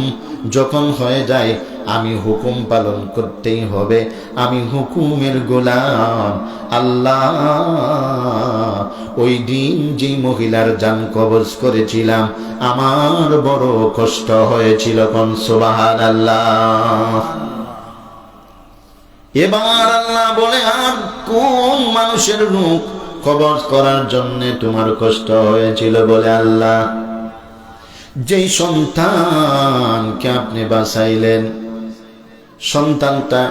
যখন হয়ে যায়, আমি হুকুম পালন করতেই হবে, আমি হুকুমের গোলাম। আল্লাহ, ওই দিন যে মহিলার জান কবজ করেছিলাম, আমার বড় কষ্ট হয়েছিল। কোন সুবহানাল্লাহ। এবার আল্লাহ বলে, আর কোন মানুষের রূপ কবজ করার জন্য তোমার কষ্ট হয়েছিল? বলে, আল্লাহ, যেই সন্তানকে আপনি বাঁচাইলেন, সন্তানটা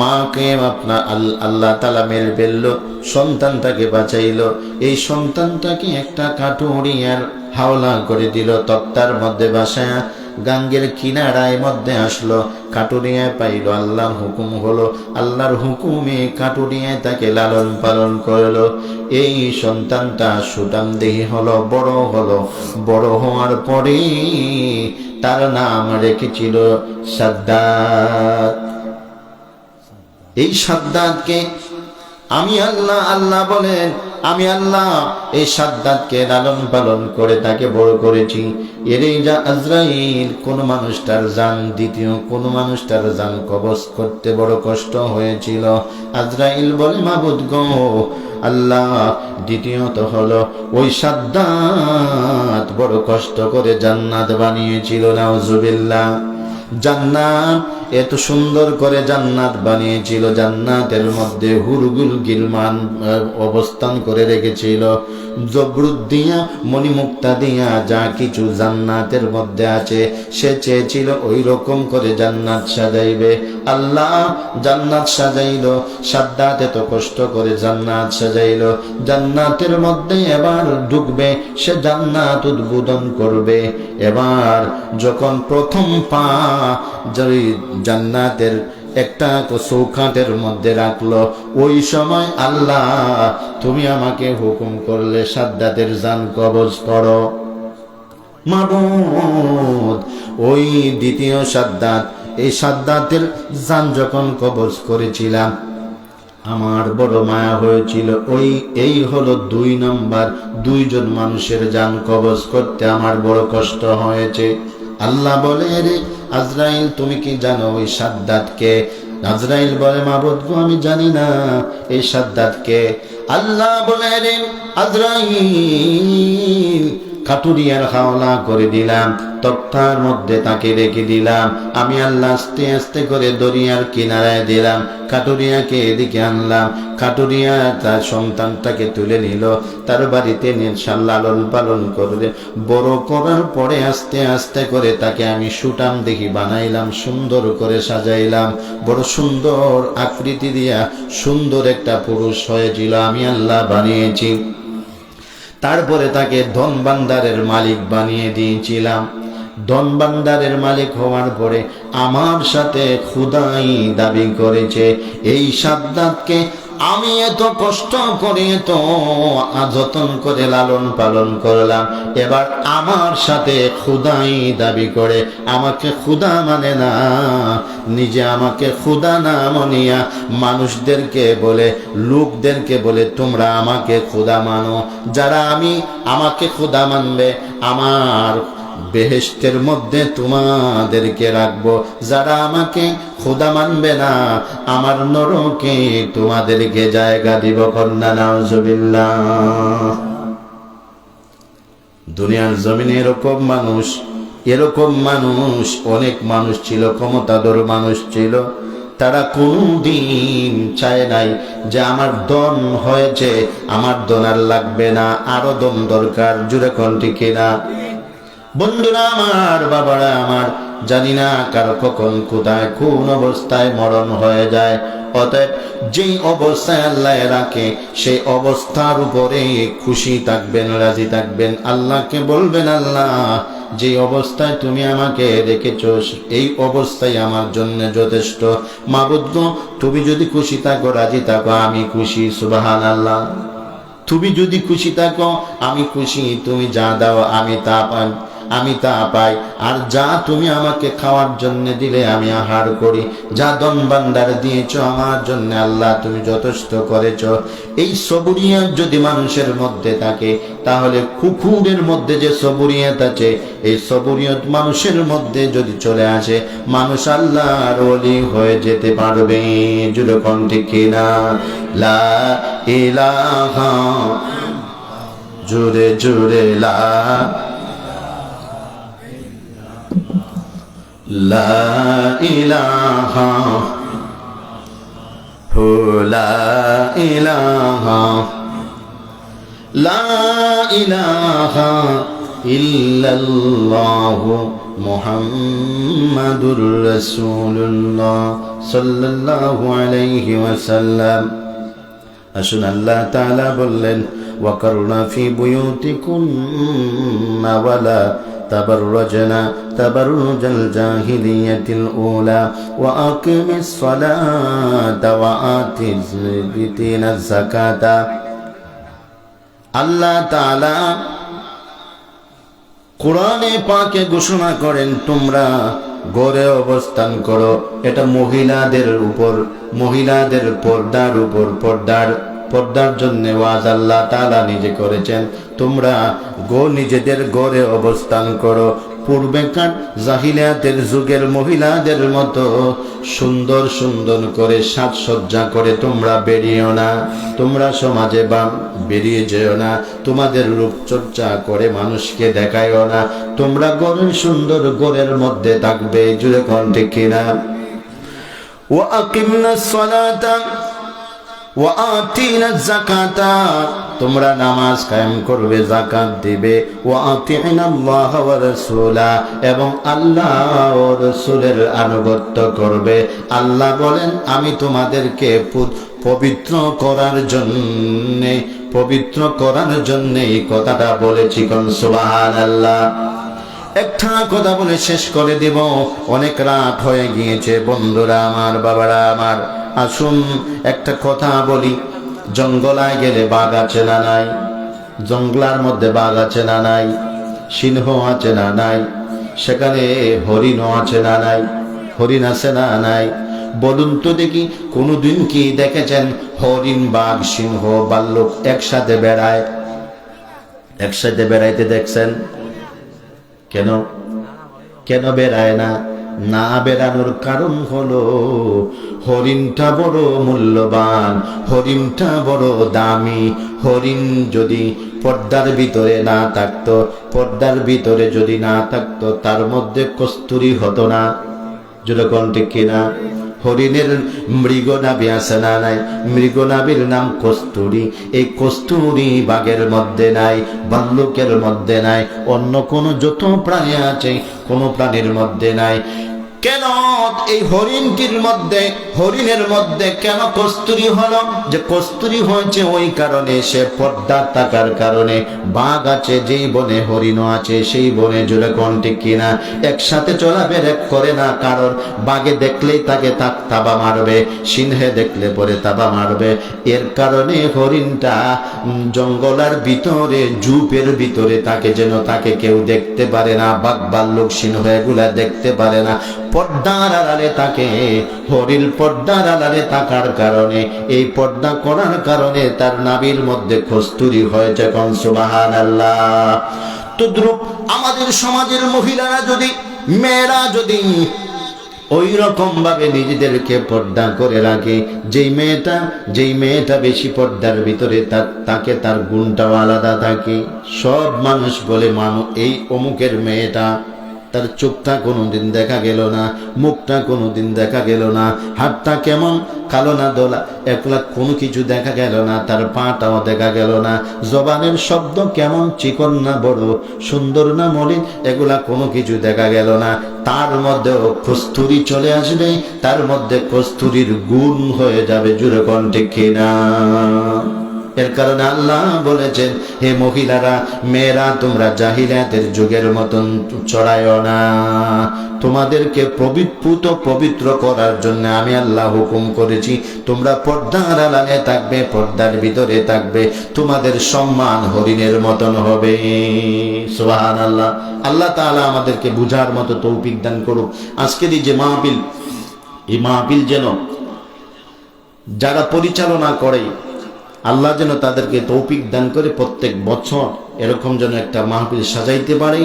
মাকে আপনার আল্লাহ তাআলা মেরে ফেলল, সন্তানটাকে বাঁচাইল। এই সন্তানটাকে একটা কাঠুরিয়ার হাওলা করে দিল, তক্তার মধ্যে বাসায় গাঙ্গের কিনারায় মধ্যে আসলো, কাটুরিয়ায় পাইল, আল্লাহর হুকুম হলো, আল্লাহর হুকুমে কাটুরিয়ায় তাকে লালন পালন করলো। এই সন্তানটা সুঠাম দেহি হলো, বড় হলো। বড় হওয়ার পরে তার নাম রেখেছিল সাদ্দাত। এই সাদ্দাতকে আমি আল্লাহ, আল্লাহ বলেন, আমি আল্লাহ এই সাদ্দাতকে লালন পালন করে তাকে বড় করেছি। এরই যা আজরাইল কোন মানুষটার জান, দ্বিতীয় কোন মানুষটার জান কবজ করতে বড় কষ্ট হয়েছিল। আজরাইল বলে, মাবুদ গো, আল্লাহ দ্বিতীয়ত হলো ওই সাদ্দাত বড় কষ্ট করে জান্নাত বানিয়েছিল, নাউজুবিল্লাহ। জান্নাত এত সুন্দর করে জান্নাত বানিয়েছিল, জান্নাতের মধ্যে হুরগুল গিলমান অবস্থান করে রেখেছিল, জবরুদ দিয়া মণিমুক্তা দিয়া যা কিছু জান্নাতের মধ্যে আছে সে চেয়েছিল ওই রকম করে জান্নাত সাজাইবে। আল্লাহ জান্নাত সাজাইলো, সাদ্দাত এত কষ্ট করে জান্নাত সাজাইলো, জান্নাতের মধ্যে এবার ঢুকবে, সে জান্নাত উদ্বোধন করবে। এবার যখন প্রথম পা জান্নাতের একটা চৌখাটের মধ্যে রাখলো, ওই সময় আল্লাহ তুমি আমাকে হুকুম করলে সাদ্দাতের জান কবজ করো। মাবুদ, ওই দ্বিতীয় সাদ্দাত, এই সাদ্দাতের জান যখন কবজ করেছিলাম আমার বড় মায়া হয়েছিল। এই হলো 2 নম্বর, 2 জন মানুষের জান কবজ করতে আমার বড় কষ্ট হয়েছে। আল্লাহ বলে, রে আজরাইল তুমি কি জানো ওই সাদ্দাতকে? আজরাইল বলে, মাবুদ গো আমি জানি না এই সাদ্দাতকে। আল্লাহ বলে, রে আজরাইল কাটুরিয়ার হাওলা করে দিলাম, তক্তার মধ্যে তাকে রেখে দিলাম। আমি আল্লাহ আস্তে আস্তে করে দরিয়ার কিনারায় দিলাম, কাটুরিয়াকে এদিকে আনলাম। কাটুরিয়া তার সন্তানটাকে তুলে নিল, তার বাড়িতে লালন পালন করে বড় করার পরে আস্তে আস্তে করে তাকে আমি সুটাম দেখি বানাইলাম, সুন্দর করে সাজাইলাম, বড় সুন্দর আকৃতি দিয়া সুন্দর একটা পুরুষ হয়েছিল, আমি আল্লাহ বানিয়েছি। তারপরে তাকে ধন ভান্ডারের মালিক বানিয়ে দিয়েছিলাম। ধন ভান্ডারের মালিক হওয়ার পরে আমার সাথে খুদাই দাবি করেছে। এই সাদ্দাতকে আমি এত কষ্ট করে তো যতন করে লালন পালন করলাম, এবার আমার সাথে খুদাই দাবি করে, আমাকে খুদা মানে না, নিজে আমাকে খুদা না মানিয়া মানুষদেরকে বলে, লোকদেরকে বলে তোমরা আমাকে খুদা মানো। যারা আমাকে খুদা মানবে আমার বেহেশতের মধ্যে তোমাদেরকে রাখবো, যারা আমাকে খোদা মানবে না আমার নরকে তোমাদেরকে জায়গা দিব। কন্যা নাউজুবিল্লাহ। দুনিয়ার জমিনে এরকম মানুষ অনেক মানুষ ছিল, ক্ষমতাধর মানুষ ছিল, তারা কোনদিন চায় নাই যে আমার দন হয়েছে, আমার দন আর লাগবে না, আরো দন দরকার। জুড়ে কোন ঠিক না? বন্ধুরা আমার, বাবারা আমার, জানি না কারো কখন কোথায় কোন অবস্থায় মরণ হয়ে যায়। অতএব যেই অবস্থায় আল্লাহ রাখে সেই অবস্থার উপরে খুশি থাকবেন, রাজি থাকবেন। আল্লাহকে বলবেন, আল্লাহ যে অবস্থায় তুমি আমাকে রেখেছ এই অবস্থায় আমার জন্য যথেষ্ট। মাবুদ গো তুমি যদি খুশি থাকো, রাজি থাকো, আমি খুশি। সুবহানাল্লাহ। তুমি যদি খুশি থাকো আমি খুশি, তুমি যা দাও আমি তা পাই, আর যা তুমি আমাকে খাওয়ার জন্য দিলে আমি আহার করি, যা ধন ভান্ডার দিয়েছ আমার জন্য আল্লাহ তুমি যথেষ্ট করেছ। এই সবুরিয়াত যদি মানুষের মধ্যে থাকে, তাহলে কুকুরের মধ্যে যে সবুরিয়াত আছে এই সবুরিয়াত মানুষের মধ্যে যদি চলে আসে, মানুষ আল্লাহর ওলি হয়ে যেতে পারবে। জুড়ে কোন ঠিক কিনা? লা ইলাহা, জুড়ে জুড়ে লা ইলাহা, হু লা ইলাহা, লা ইলাহা ইল্লাল্লাহু মুহাম্মাদুর রাসূলুল্লাহ সাল্লাল্লাহু আলাইহি ওয়াসাল্লাম। আসুন, আল্লাহ তাআলা বললেন, ওয়াকারনা ফি বুয়ুতিকুন্না ওয়ালা তাবাররাজনা তাবাররুজাল জাহিলিয়াতিল উলা ওয়া আকিমিস সালাতা ওয়া আতিজ যাকাতা। আল্লাহ তাআলা কোরআনে পাকে ঘোষণা করেন, তোমরা ঘরে অবস্থান করো। এটা মহিলাদের পর্দার উপর পর্দার জন্য ওয়াজ আল্লাহ তাআলা নিজে করেছেন। তোমরা নিজেদের ঘরে অবস্থান করো, পূর্বেকার জাহিলিয়াতের যুগের মহিলাদের মতো সুন্দর সুন্দর করে সাজসজ্জা করে তোমরা বেরিয়েও না, তোমরা সমাজে বেরিয়ে যেও না, তোমাদের রূপচর্চা করে মানুষকে দেখায়ও না, তোমরা গড়ের সুন্দর গড়ের মধ্যে থাকবে। জুড়ে কোন ঠিক কিনা? ওয়া আকিমনাস সালাতা ওয়া আতিনাজ যাকাতা, তোমরা নামাজ কায়েম করবে, যাকাত দিবে। ওয়া আতিনাল্লাহ ওয়া রাসূলা, এবং আল্লাহ ও রাসূলের আনুগত্য করবে। আল্লাহ বলেন আমি তোমাদেরকে পবিত্র করার জন্য এই কথাটা বলেছি। কোন সুবহানাল্লাহ। একটা কথা বলে শেষ করে দেব, অনেক রাত হয়ে গিয়েছে। বন্ধুরা আমার, বাবারা আমার, আসুন একটা কথা বলি। জঙ্গলায় গেলে বাঘ আছে না নাই? জঙ্গলার মধ্যে বাঘ আছে না নাই? সিংহ আছে না নাই? সেখানে হরিণও আছে না নাই? হরিণ আছে না নাই? বলুন তো দেখি, কোনদিন কি দেখেছেন হরিণ, বাঘ, সিংহ, ভাল্লুক একসাথে বেড়ায়? একসাথে বেড়াইতে দেখছেন? কেন কেন বেড়ায় না? না বেড়ানোর কারণ হলো হরিণটা বড় মূল্যবান, হরিণটা বড় দামি। হরিণ যদি পর্দার ভিতরে না থাকতো, পর্দার ভিতরে যদি না থাকতো, তার মধ্যে কস্তুরী হতো না। যেরকম ঠিক কিনা? হরিণের মৃগনাভি আছে না নাই? মৃগনাভির নাম কস্তুরী। এই কস্তুরী বাঘের মধ্যে নাই, ভাল্লুকের মধ্যে নাই, অন্য কোন যত প্রাণী আছে কোনো প্রাণীর মধ্যে নাই। কেন এই হরিণের মধ্যে কেন কস্তুরী হলো? যে কস্তুরী হয়েছে ওই কারণে, সে পর্দা থাকার কারণে। বাঘ আছে যেই বনে, হরিণও আছে সেই বনে। জুড়ে কোন ঠিক কিনা? একসাথে চলাফেরা করে না, কারণ বাঘে দেখলেই তাকে তাবা মারবে, সিংহে দেখলে পরে তাবা মারবে। এর কারণে হরিণটা জঙ্গলার ভিতরে, জুপের ভিতরে তাকে, যেন তাকে কেউ দেখতে পারে না। বাঘ, ভাল্লুক, সিংহ এগুলা দেখতে পারে না। পর্দার আড়ালে তাকে হরিণ, পর্দার আড়ালে থাকার কারণে, এই পর্দা করার কারণে তার নাভির মধ্যে কস্তুরী হয়েছে। কোন সুবহানাল্লাহ। তদ্রূপ আমাদের সমাজের মহিলারা যদি, মেয়েরা যদি ওই রকম ভাবে নিজেদেরকে পর্দা করে রাখে, যেই মেয়েটা বেশি পর্দার ভিতরে, তাকে তার গুণটাও আলাদা থাকে। সব মানুষ বলে, এই অমুকের মেয়েটা, তার চোখটা কোনোদিন দেখা গেল না, মুখটা কোনোদিন দেখা গেল না, হাতটা কেমন কালো না দোলা, একলা কোনো কিছু দেখা গেল না, তার পাটাও দেখা গেল না, জবানের শব্দ কেমন চিকন না বড়, সুন্দর না মলিন, এগুলা কোনো কিছু দেখা গেল না। তার মধ্যেও কস্তুরী চলে আসবে, তার মধ্যে কস্তুরীর গুণ হয়ে যাবে। জুড়ে কোন ঠিক কিনা? এর কারণে আল্লাহ বলেছেন, হে মহিলারা, মেয়েরা, তোমরা জাহিলিয়াতের যুগের মতন চড়ায়ও না। তোমাদেরকে পবিত্র করার জন্য আমি আল্লাহ হুকুম করেছি। তোমরা পর্দার আড়ালে থাকবে, পর্দার ভিতরে থাকবে, তোমাদের সম্মান হরিণের মতন হবে। সুবহানাল্লাহ। আল্লাহ তাআলা আমাদেরকে বুঝার মতো তৌফিক দান করুক। আজকের এই যে মাহফিল, এই মাহফিল যেন যারা পরিচালনা করে, আল্লাহ যেন তাদেরকে তৌফিক দান করে প্রত্যেক বছর এরকম যেন একটা মাহফিল সাজাইতে পারে।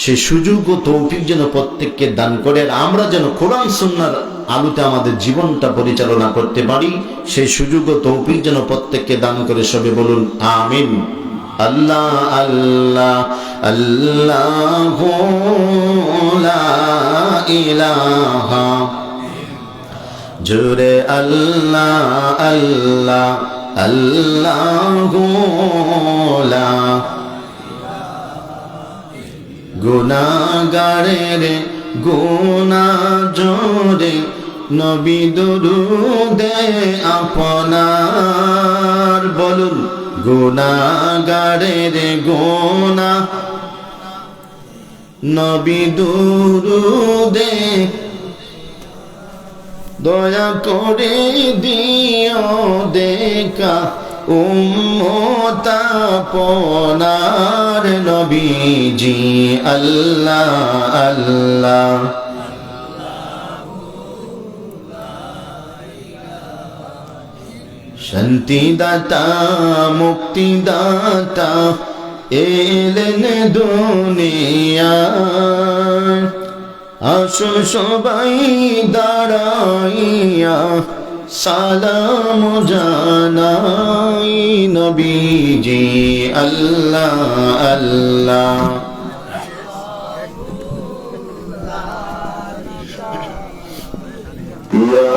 সেই সুযোগ ও তৌফিক যেন প্রত্যেককে দান করে, আর আমরা যেন কোরআন সুন্নাহর আলোতে আমাদের জীবনটা পরিচালনা করতে পারি। সেই সুযোগ ও তৌফিক যেন প্রত্যেককে দান করে। সবে বলুন আমিন। আল্লাহ আল্লাহ আল্লাহু লা ইলাহা, জোরে আল্লাহ আল্লাহ আল্লাহু লা, গুনাহগারের গুনাহ জোরে নবী দুরূদে আপনার। বলুন গুনাহগারের গুনাহ নবী দুরূদে, দয়া করে দিও দেখা উম্মত আপনার নবীজি। আল্লাহ আল্লাহ শান্তিদাতা মুক্তিদাতা এলেন দুনিয়ায় আসুন সবাই দাঁড়াইয়া সালাম জানাই নবীজি আল্লাহ আল্লাহ ইয়া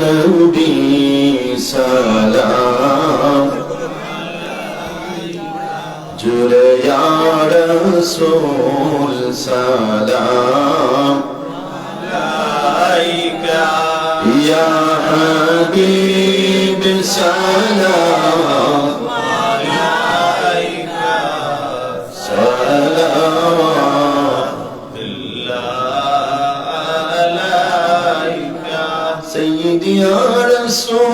নবী সালাম জুড়ে ইয়া রাসূল সালাম আলাইকা ইয়া হাবিব সালাম আলাইকা সালাম আলাইকা সাইয়্যিদি ইয়া রাসূলাল্লাহ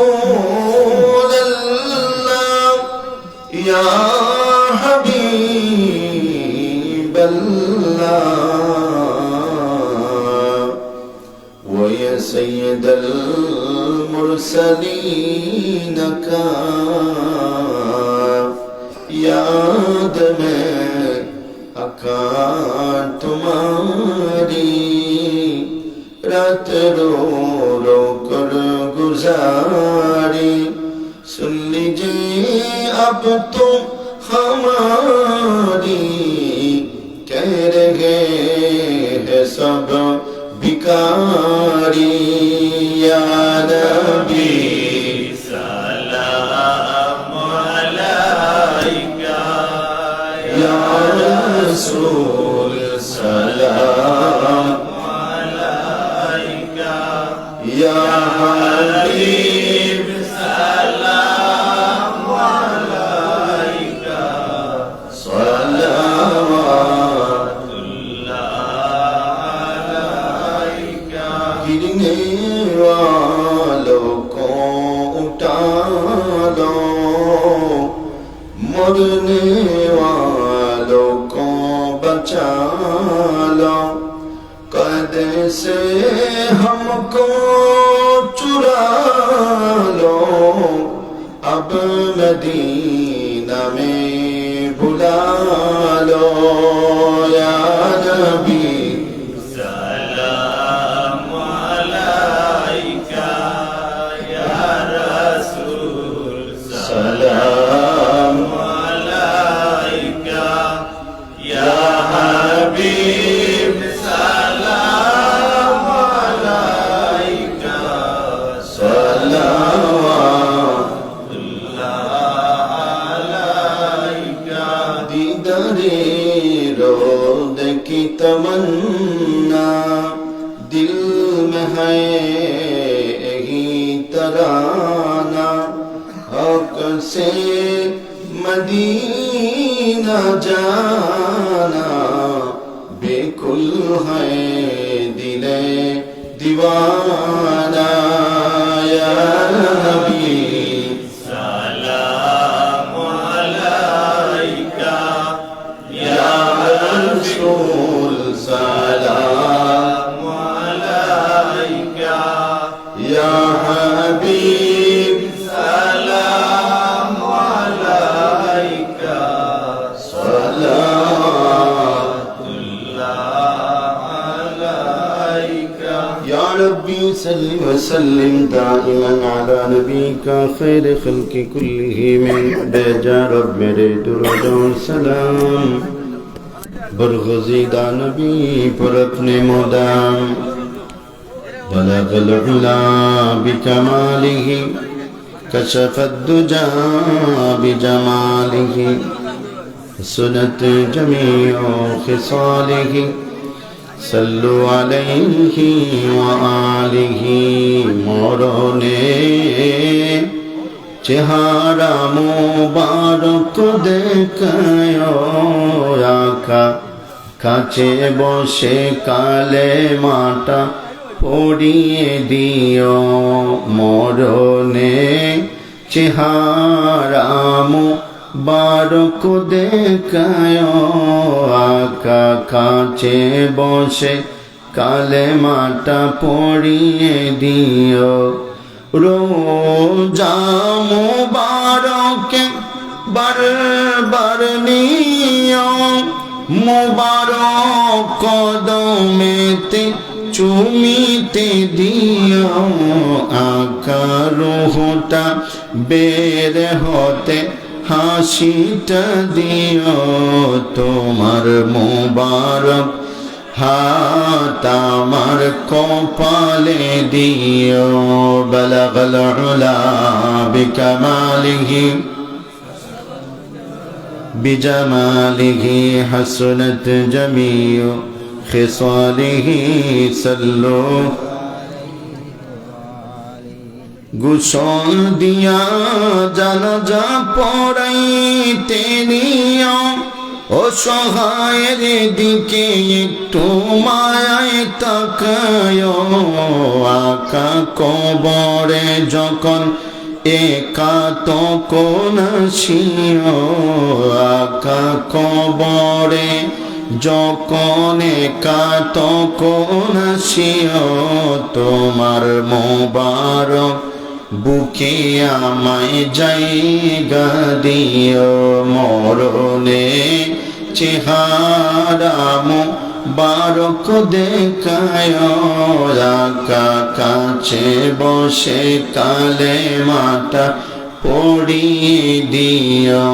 ইয়া حبيب الله ويا سيد المرسلين كاف याद में अका तुम्हारी रात रो रो कर गुजारी सुन लीजिए अब तुम हमारी कह रहे हैं सब भिखारी या नबी सलाम अलैका या रसूल सलाम अलैका या हबीब गिरने वालों को उठा लो मरने वालों को बचा लो कद से हमको चुरा लो अब मदीना में बुला लो या नबी सलाम अलैका या हबीब सलाम अलैका सलावतुल्लाह अलैका दीदारे रोज़ की तमन्ना दिल में है यही तराना हक से मदीना जाना बेकुल है दिले दीवाना या नबी सलाम अलैका या रसूल सलाम अलैका या हबीब रब्बी सल्लि व सल्लिम दाइमन अला नबीका खैर खल्क़ि कुल्लिहिम बेजा रब मेरे दुरूद और सलाम बरगज़ीदा नबी पर अपने मुदाम बलगल उला बिकमालिही कशफद दुजा बिजमालिही सुनत जमीउ खिसालिही सल्लु अलैहि व आलिहि मरने চেহারা মোবারক দেখায় আকা কাছে বসে কালে মাটা পড়িয়ে দিও মরণে চেহারা মোবারক দেখায় আকা কাছে বসে কালে মাটা পড়িয়ে দিও रोजा मुबारक बर बर नी দিও মুবারক কদমেতে চুমিতে দিও আকা রুহটা বের হতে হাসিটা দিও তোমার মুবারক হাত আমার কপালে দিও বালাগাল উলা বিকামালিহি বিজামালিহি হাসনাত জামিউ খিসালিহি সাল্লু গোসল দিয়া জানাজা পড়াইতে নিও অসহায়ের দিকে একটু মায়ায় তাকায় আকা কবরে যখন একা তখন আসিও আকা কবরে যখন একা তখন আসিও তোমার মোবারক বুকে আমায় জায়গা দিও মরণে চেহারা মুবারক দেখায় আকা কাছে বসে কালেমাটা পড়িয়ে দিও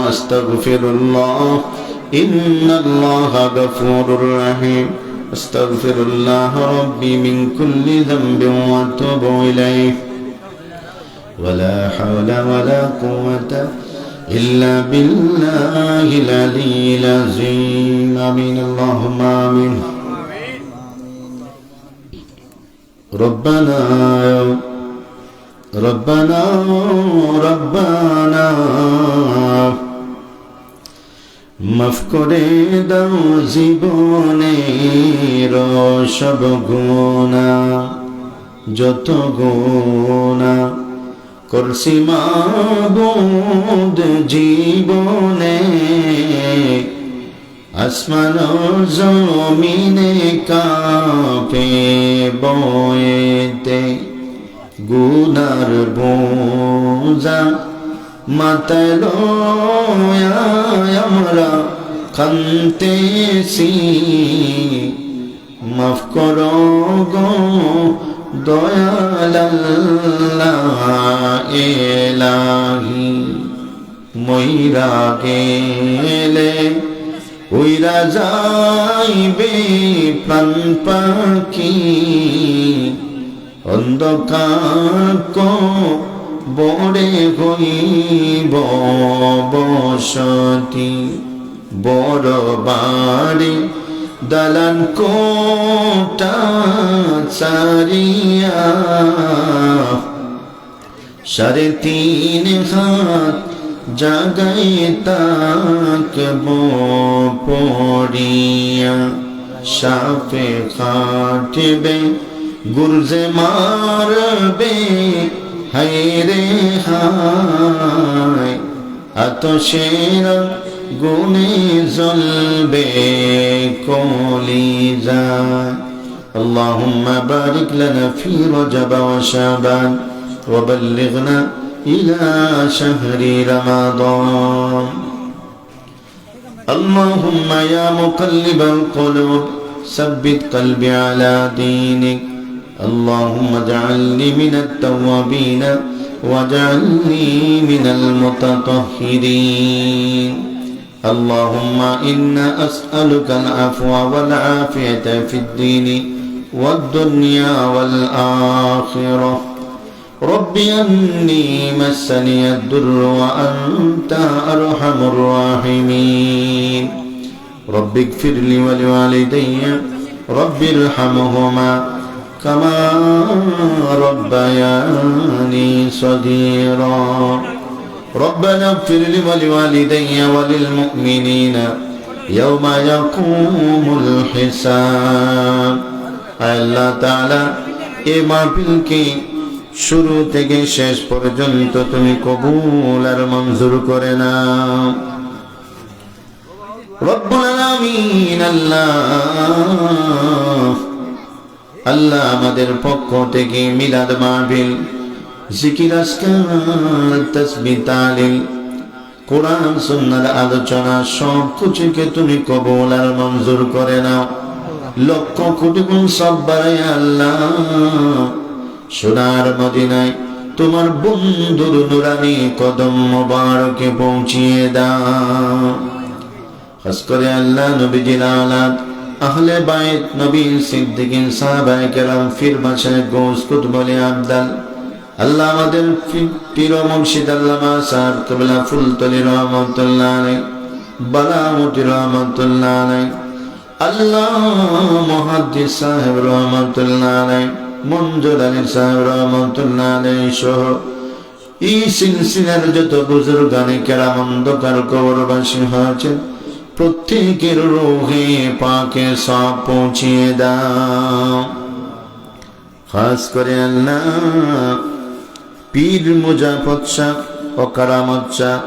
আস্তাগফিরুল্লাহ ইন্নাল্লাহা গফুরুর রহিম আস্তাগফিরুল্লাহ রাব্বি মিন কুল্লি যামবিন ওয়া আতুবু ইলাইহি ولا حول ولا قوة إلا بالله العلي العظيم آمين اللهم آمين ربنا ربنا ربنا মাফ করে দাও জীবনের সব গুনাহ যত গুনাহ করছি মাবুদ জীবনে আসমান জমিনে কাঁপে বয়েতে গুনার বোঝা মাথায় লয়া আমরা কাঁদতেছি মাফ করো গো দয়াল আল্লাহ ইলাহি মইরা গেলে উইরা যাইবে প্রাণ পাখি অন্ধকার বড়ে হইব বসতি বড় বাড়ি দালান কোটা চারিয়া 3.5 হাত জাগায় তাকব পড়িয়া সাপে কাটবে গুরজে মারবে হায়রে হায় আতশের গুনে জ্বলবে কলিজা আল্লাহুম্মা বারিক লানা ফি রজব ওয়া শাবান ওয়া বাল্লিগনা ইলা শাহরি রমাদান আল্লাহুম্মা ইয়া মুকাল্লিবাল কুলুব সাব্বিত কলবি আলা দীনিক আল্লাহুম্মা জাআলনি মিনাত তাওয়াবিন واجعلني من المتطهرين اللهم إنا أسألك العفو والعافية في الدين والدنيا والآخرة رب أني مسني الضر وأنت أرحم الراحمين رب اغفر لي ولوالدي رب ارحمهما كما ربياني صغيرا ربنا اغفر لي ولوالدي وللمؤمنين يوم يقوم الحساب আল্লাহ তাআলা এই মাহফিলকে শুরু থেকে শেষ পর্যন্ত তুমি কবুল আর মঞ্জুর করে নাও রব্বুল আলামিন আল্লাহ আমাদের পক্ষ থেকে মিলাদ মাহফিল জিকির আজকার তাসবিহ তাহলিল কোরআন সুন্নাহর আলোচনা সব কিছুকে তুমি কবুল আর মঞ্জুর করে নাও। লক্ষ কোটি গুণ সব বাড়াইয়া আল্লাহ সোনার মদিনায় তোমার বন্ধুর নুরানি কদম মোবারকে পৌঁছিয়ে দাও। খাস করে আল্লাহ নবীজির আওলাদ আহলে বাইত নবী সিদ্দিকিন সাহাবায়ে কেরাম ফির মাশায়েখ গৌস কুতুব আলী আবদাল আল্লাহ আমাদের পীর মুর্শিদ আল্লামা সাহেব কিবলা ফুলতলি রহমাতুল্লাহ আলাইহি বালামুতি রহমাতুল্লাহ আলাইহি আল্লাহ মুহাদ্দিস সাহেব রহমাতুল্লাহ আলাইহি মঞ্জুর আলী সাহেব রহমাতুল্লাহ আলাইহি সহ এই সিলসিলার যত বুজুর্গানে কেরাম অন্ধকার কবরবাসী হয়েছেন প্রত্যেকের রূহে পাকে সব পৌঁছিয়ে দাও। খাস করে আল্লাহ পীর মুজাফর শাহ ও কারামত শাহ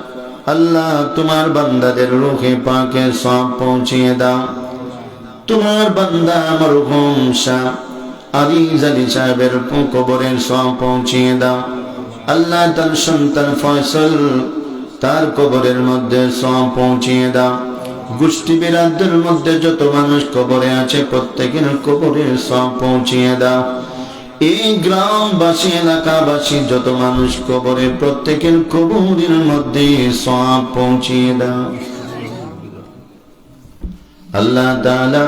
আল্লাহ তোমার বান্দাদের রূহে পাকে সব পৌঁছিয়ে দাও। তোমার বান্দা মরহুম শাহ আজিজ আলী সাহেবের কবরে সব পৌঁছিয়ে দাও। আল্লাহ তার সন্তান ফয়সল তার কবরের মধ্যে সব পৌঁছিয়ে দাও। গোষ্ঠী বিরাদের মধ্যে যত মানুষ কবরে আছে প্রত্যেকের কবরে সব পৌঁছিয়ে দাও। এই গ্রামবাসী এলাকাবাসী যত মানুষ কবরে প্রত্যেকের কবরের মধ্যে সব পৌঁছিয়ে দাও। আল্লাহ তাআলা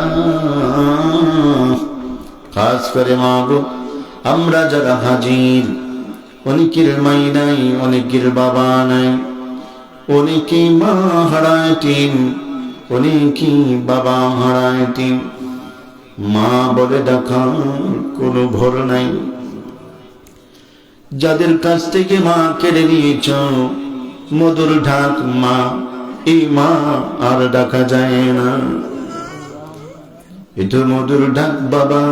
খাস করে মাবুদ আমরা যারা হাজির অনেকের মাই নাই, অনেকের বাবা নাই, অনেকে মা হারায় তিন, অনেকে বাবা হারায় তিন, মা বলে ডাকার কোনো ভর নাই। যাদের কাছ থেকে মা কেড়ে নিয়েছ মধুর ঢাক মা, এই মা আর ডাকা যায় না। এটা মধুর ঢাক বাবা,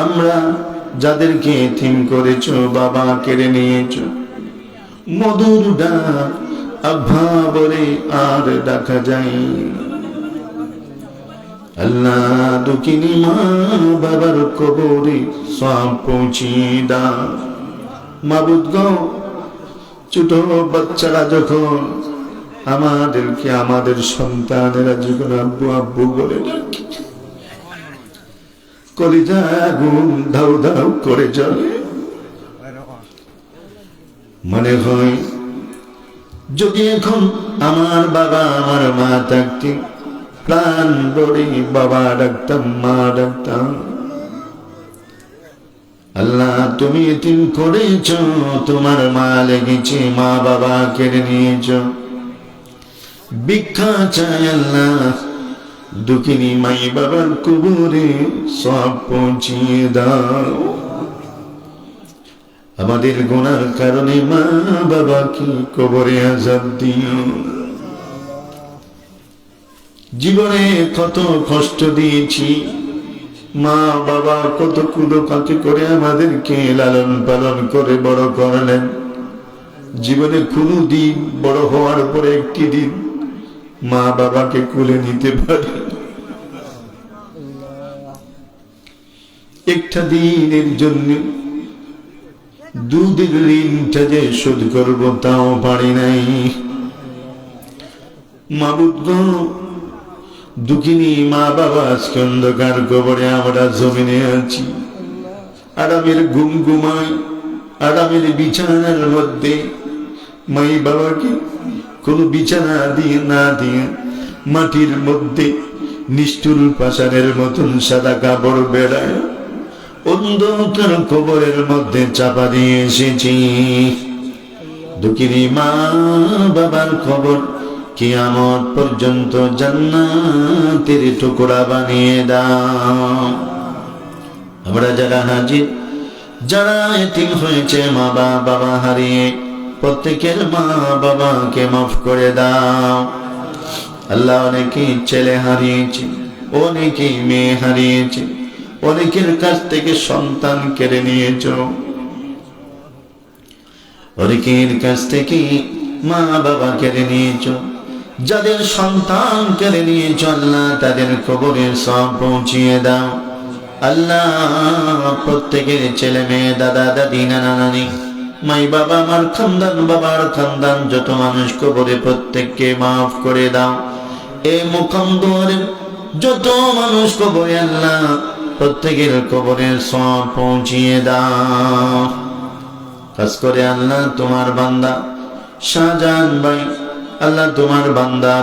আমরা যাদেরকে এতিম করেছ বাবা কেড়ে নিয়েছ, মধুর ডাক আব্বা বলে আর ডাকা যায়। আল্লাহ দুঃখিনী মা বাবার কবরে সব পৌঁছিয়ে দাও। মাবুদ গো ছোট বাচ্চারা যখন আমাদেরকে আমাদের সন্তানেরা যখন আব্বু আব্বু বলে ডাকে কলিজা আগুন ধাউ ধাউ করে জ্বলে। মনে হয় যদি এখন আমার বাবা আমার মা থাকতেন প্রাণ ভরে বাবা ডাকতাম মা ডাকতাম। আল্লাহ তুমি এতিম করেছ, তোমার মা লেগেছে, মা বাবা কেড়ে নিয়েছ। ভিক্ষা চাই আল্লাহ দুঃখিনী মাই বাবার কবরে সব পৌঁছিয়ে দাও। আমাদের গুনার কারণে মা বাবাকে কবরে আযাব দিও। জীবনে কত কষ্ট দিয়েছি, মা বাবা কত কুলোকাকে করে আমাদেরকে লালন পালন করে বড় করলেন। জীবনে কোনো দিন বড় হওয়ার পরে একটি দিন মা বাবাকে কুলে নিতে পারি, একটা দিনের জন্য দুধের ঋণটা যে শোধ করবো তাও পারি নাই। মাবুদ গো দুঃখিনী মা বাবা আজকে অন্ধকার কবরে, আমরা জমিনে আছি, আরামের ঘুম ঘুমাই, আরামের বিছানার মধ্যে মাই বাবাকে কোন বিছানা দিয়ে না দিয়ে মাটির মধ্যে নিষ্ঠুর পাষাণের মতন সাদা কাপড় বেড়ায় অন্ধকার কবরের মধ্যে চাপা দিয়ে এসেছি। দুঃখিনী মা বাবার কবর কিয়ামত পর্যন্ত জান্নাতের টুকরা বানিয়ে দাও। আমরা যারা হাজির, যারা এতিম হয়েছে মা বাবা হারিয়ে, প্রত্যেকের মা বাবাকে মাফ করে দাও। আল্লাহ অনেকে ছেলে হারিয়েছে, অনেকে মেয়ে হারিয়েছে, অনেকের কাছ থেকে সন্তান কেড়ে নিয়েছ, অনেকের কাছ থেকে মা বাবা কেড়ে নিয়েছ। যাদের সন্তান কেড়ে নিয়েছ আল্লাহ তাদের কবরে সব পৌঁছিয়ে দাও। আল্লাহ প্রত্যেকের ছেলে মেয়ে দাদা দাদি নানা নানি মাই বাবা আমার খানদান বাবার খানদান যত মানুষ কবরে প্রত্যেককে মাফ করে দাও। এই মুকাম দুয়ারে যত মানুষ কবরে আল্লাহ প্রত্যেকের কবরের সওয়াব পৌঁছিয়ে দাও। খাস করে আল্লাহ তোমার বান্দা শাহজাহান ভাই, আল্লাহ তোমার বান্দা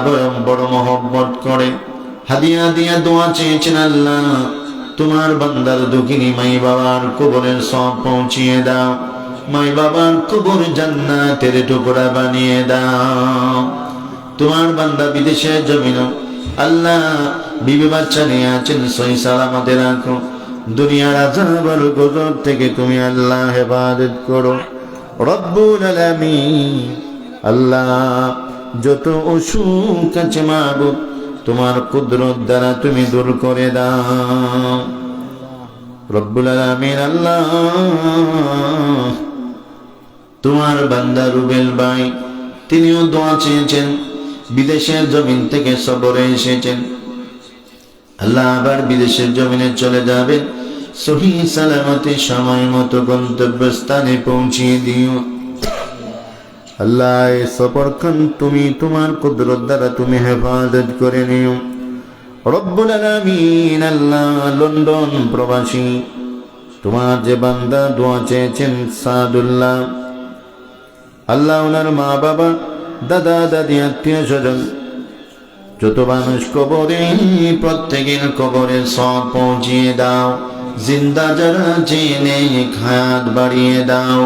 বড় মহব্বত করে হাদিয়া দিয়া দোয়া চেয়েছেন। আল্লাহ তোমার বান্দার দুঃখিনী মাই বাবার কবরের সওয়াব পৌঁছিয়ে দাও। মাই বাবার কবর জান্নাতের টুকরা বানিয়ে দাও। তোমার বান্দা বিদেশে জমিন আল্লাহ বিবি বাচ্চা নিয়ে আছেন, সহি সালামতে রাখো। দুনিয়ার আযাব আর গজব থেকে তুমি আল্লাহ হেফাজত করো রব্বুল আলামিন। আল্লাহ যত অসুখ আছে মাবুদ তোমার কুদরত দ্বারা তুমি দূর করে দাও রব্বুল আলামিন। আল্লাহ তোমার বান্দা রুবেল ভাই তিনিও দোয়া চেয়েছেন, বিদেশের জমিন থেকে সফরে এসেছেন। আল্লাহ আবার বিদেশের জমিনে চলে যাবে, সহি সালামতে সময় মতো গন্তব্যস্থানে পৌঁছিয়ে দিও। আল্লাহ এই সফরখান তুমি তোমার কুদরত দ্বারা তুমি হেফাজত করে নিও রব্বুল আলামিন। আল্লাহ লন্ডন প্রবাসী তোমার যে বান্দা দোয়া চেয়েছেন সাদুল্লাহ, আল্লাহ ওনার মা বাবা দাদা দাদি আত্মীয় স্বজন যত মানুষ কবরে প্রত্যেকের কবরে সওয়াব পৌঁছিয়ে দাও। জিন্দা যারা জেনে হায়াত বাড়িয়ে দাও।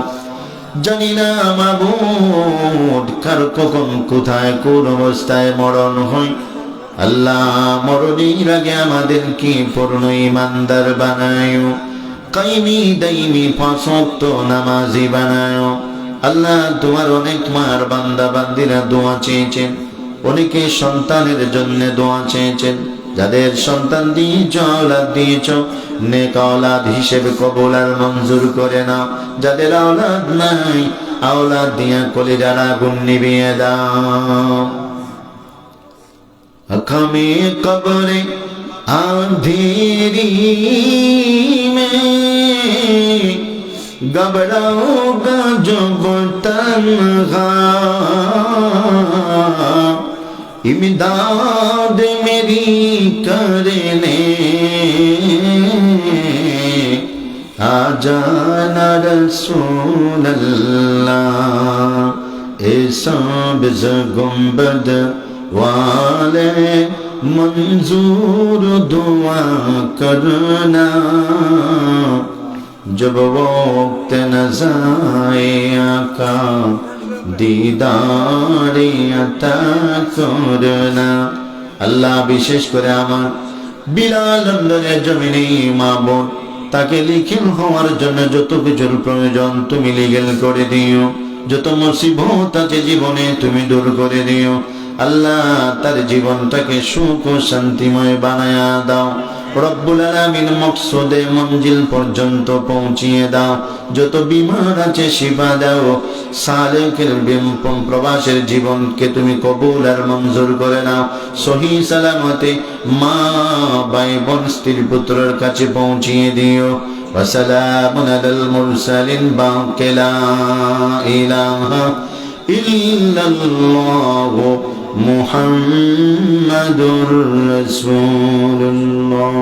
জানি না মাবুদ কার কখন কোথায় কোন অবস্থায় মরণ হয়। আল্লাহ মরণের আগে আমাদের কি পূর্ণ ইমানদার বানায়, কাইমি দাইমি পাঁচ ওয়াক্ত নামাজি বানায়। আল্লাহ তোমার অনেক মার বান্দা বান্দিরা দোয়া চেয়েছেন, অনেকে সন্তানের জন্য দোয়া চেয়েছেন। যাদের সন্তান দিয়েছ আওলাদ দিয়েছ নেক আওলাদ হিসেবে কবুল আর মঞ্জুর করে নাও। যাদের আওলাদ নাই আওলাদ দিয়া কলিজার আগুন নিভিয়ে দাও। আখামে কবরে আঁধেরি মে घबराओगा जब तन्हा, इमदाद मेरी करने आ जाना रसूल अल्लाह। ए सब्ज़ गुंबद वाले मंजूर दुआ करना, जब वक्त नज़ाए आका दीदारे अता करना। আল্লাহ বিশেষ করে আমার বিলাল লন্ডনের জমিনে মা বোন তাকে লিখিল হওয়ার জন্য যত কিছুর প্রয়োজন তুমি লিগেল করে দিও। যত মুসিবত আছে জীবনে তুমি দূর করে দিও। আল্লাহ তার জীবনটাকে সুখ ও শান্তিময় বানায়া দাও রব্বুল আলামিন। মকসুদে মঞ্জিল পর্যন্ত পৌঁছিয়ে দাও। যত বিমার আছে শিফা দাও। সালেকের প্রবাসের জীবনকে তুমি কবুল আর মঞ্জুর করে নাও। সহি সালামতে মা ভাই বোন স্ত্রী পুত্রের কাছে পৌঁছিয়ে দিও। ওয়াসালামুন আলাল মুরসালিন বাকি লা ইলাহা ইল্লাল্লাহু মুহাম্মাদুর রাসূলুল্লাহ।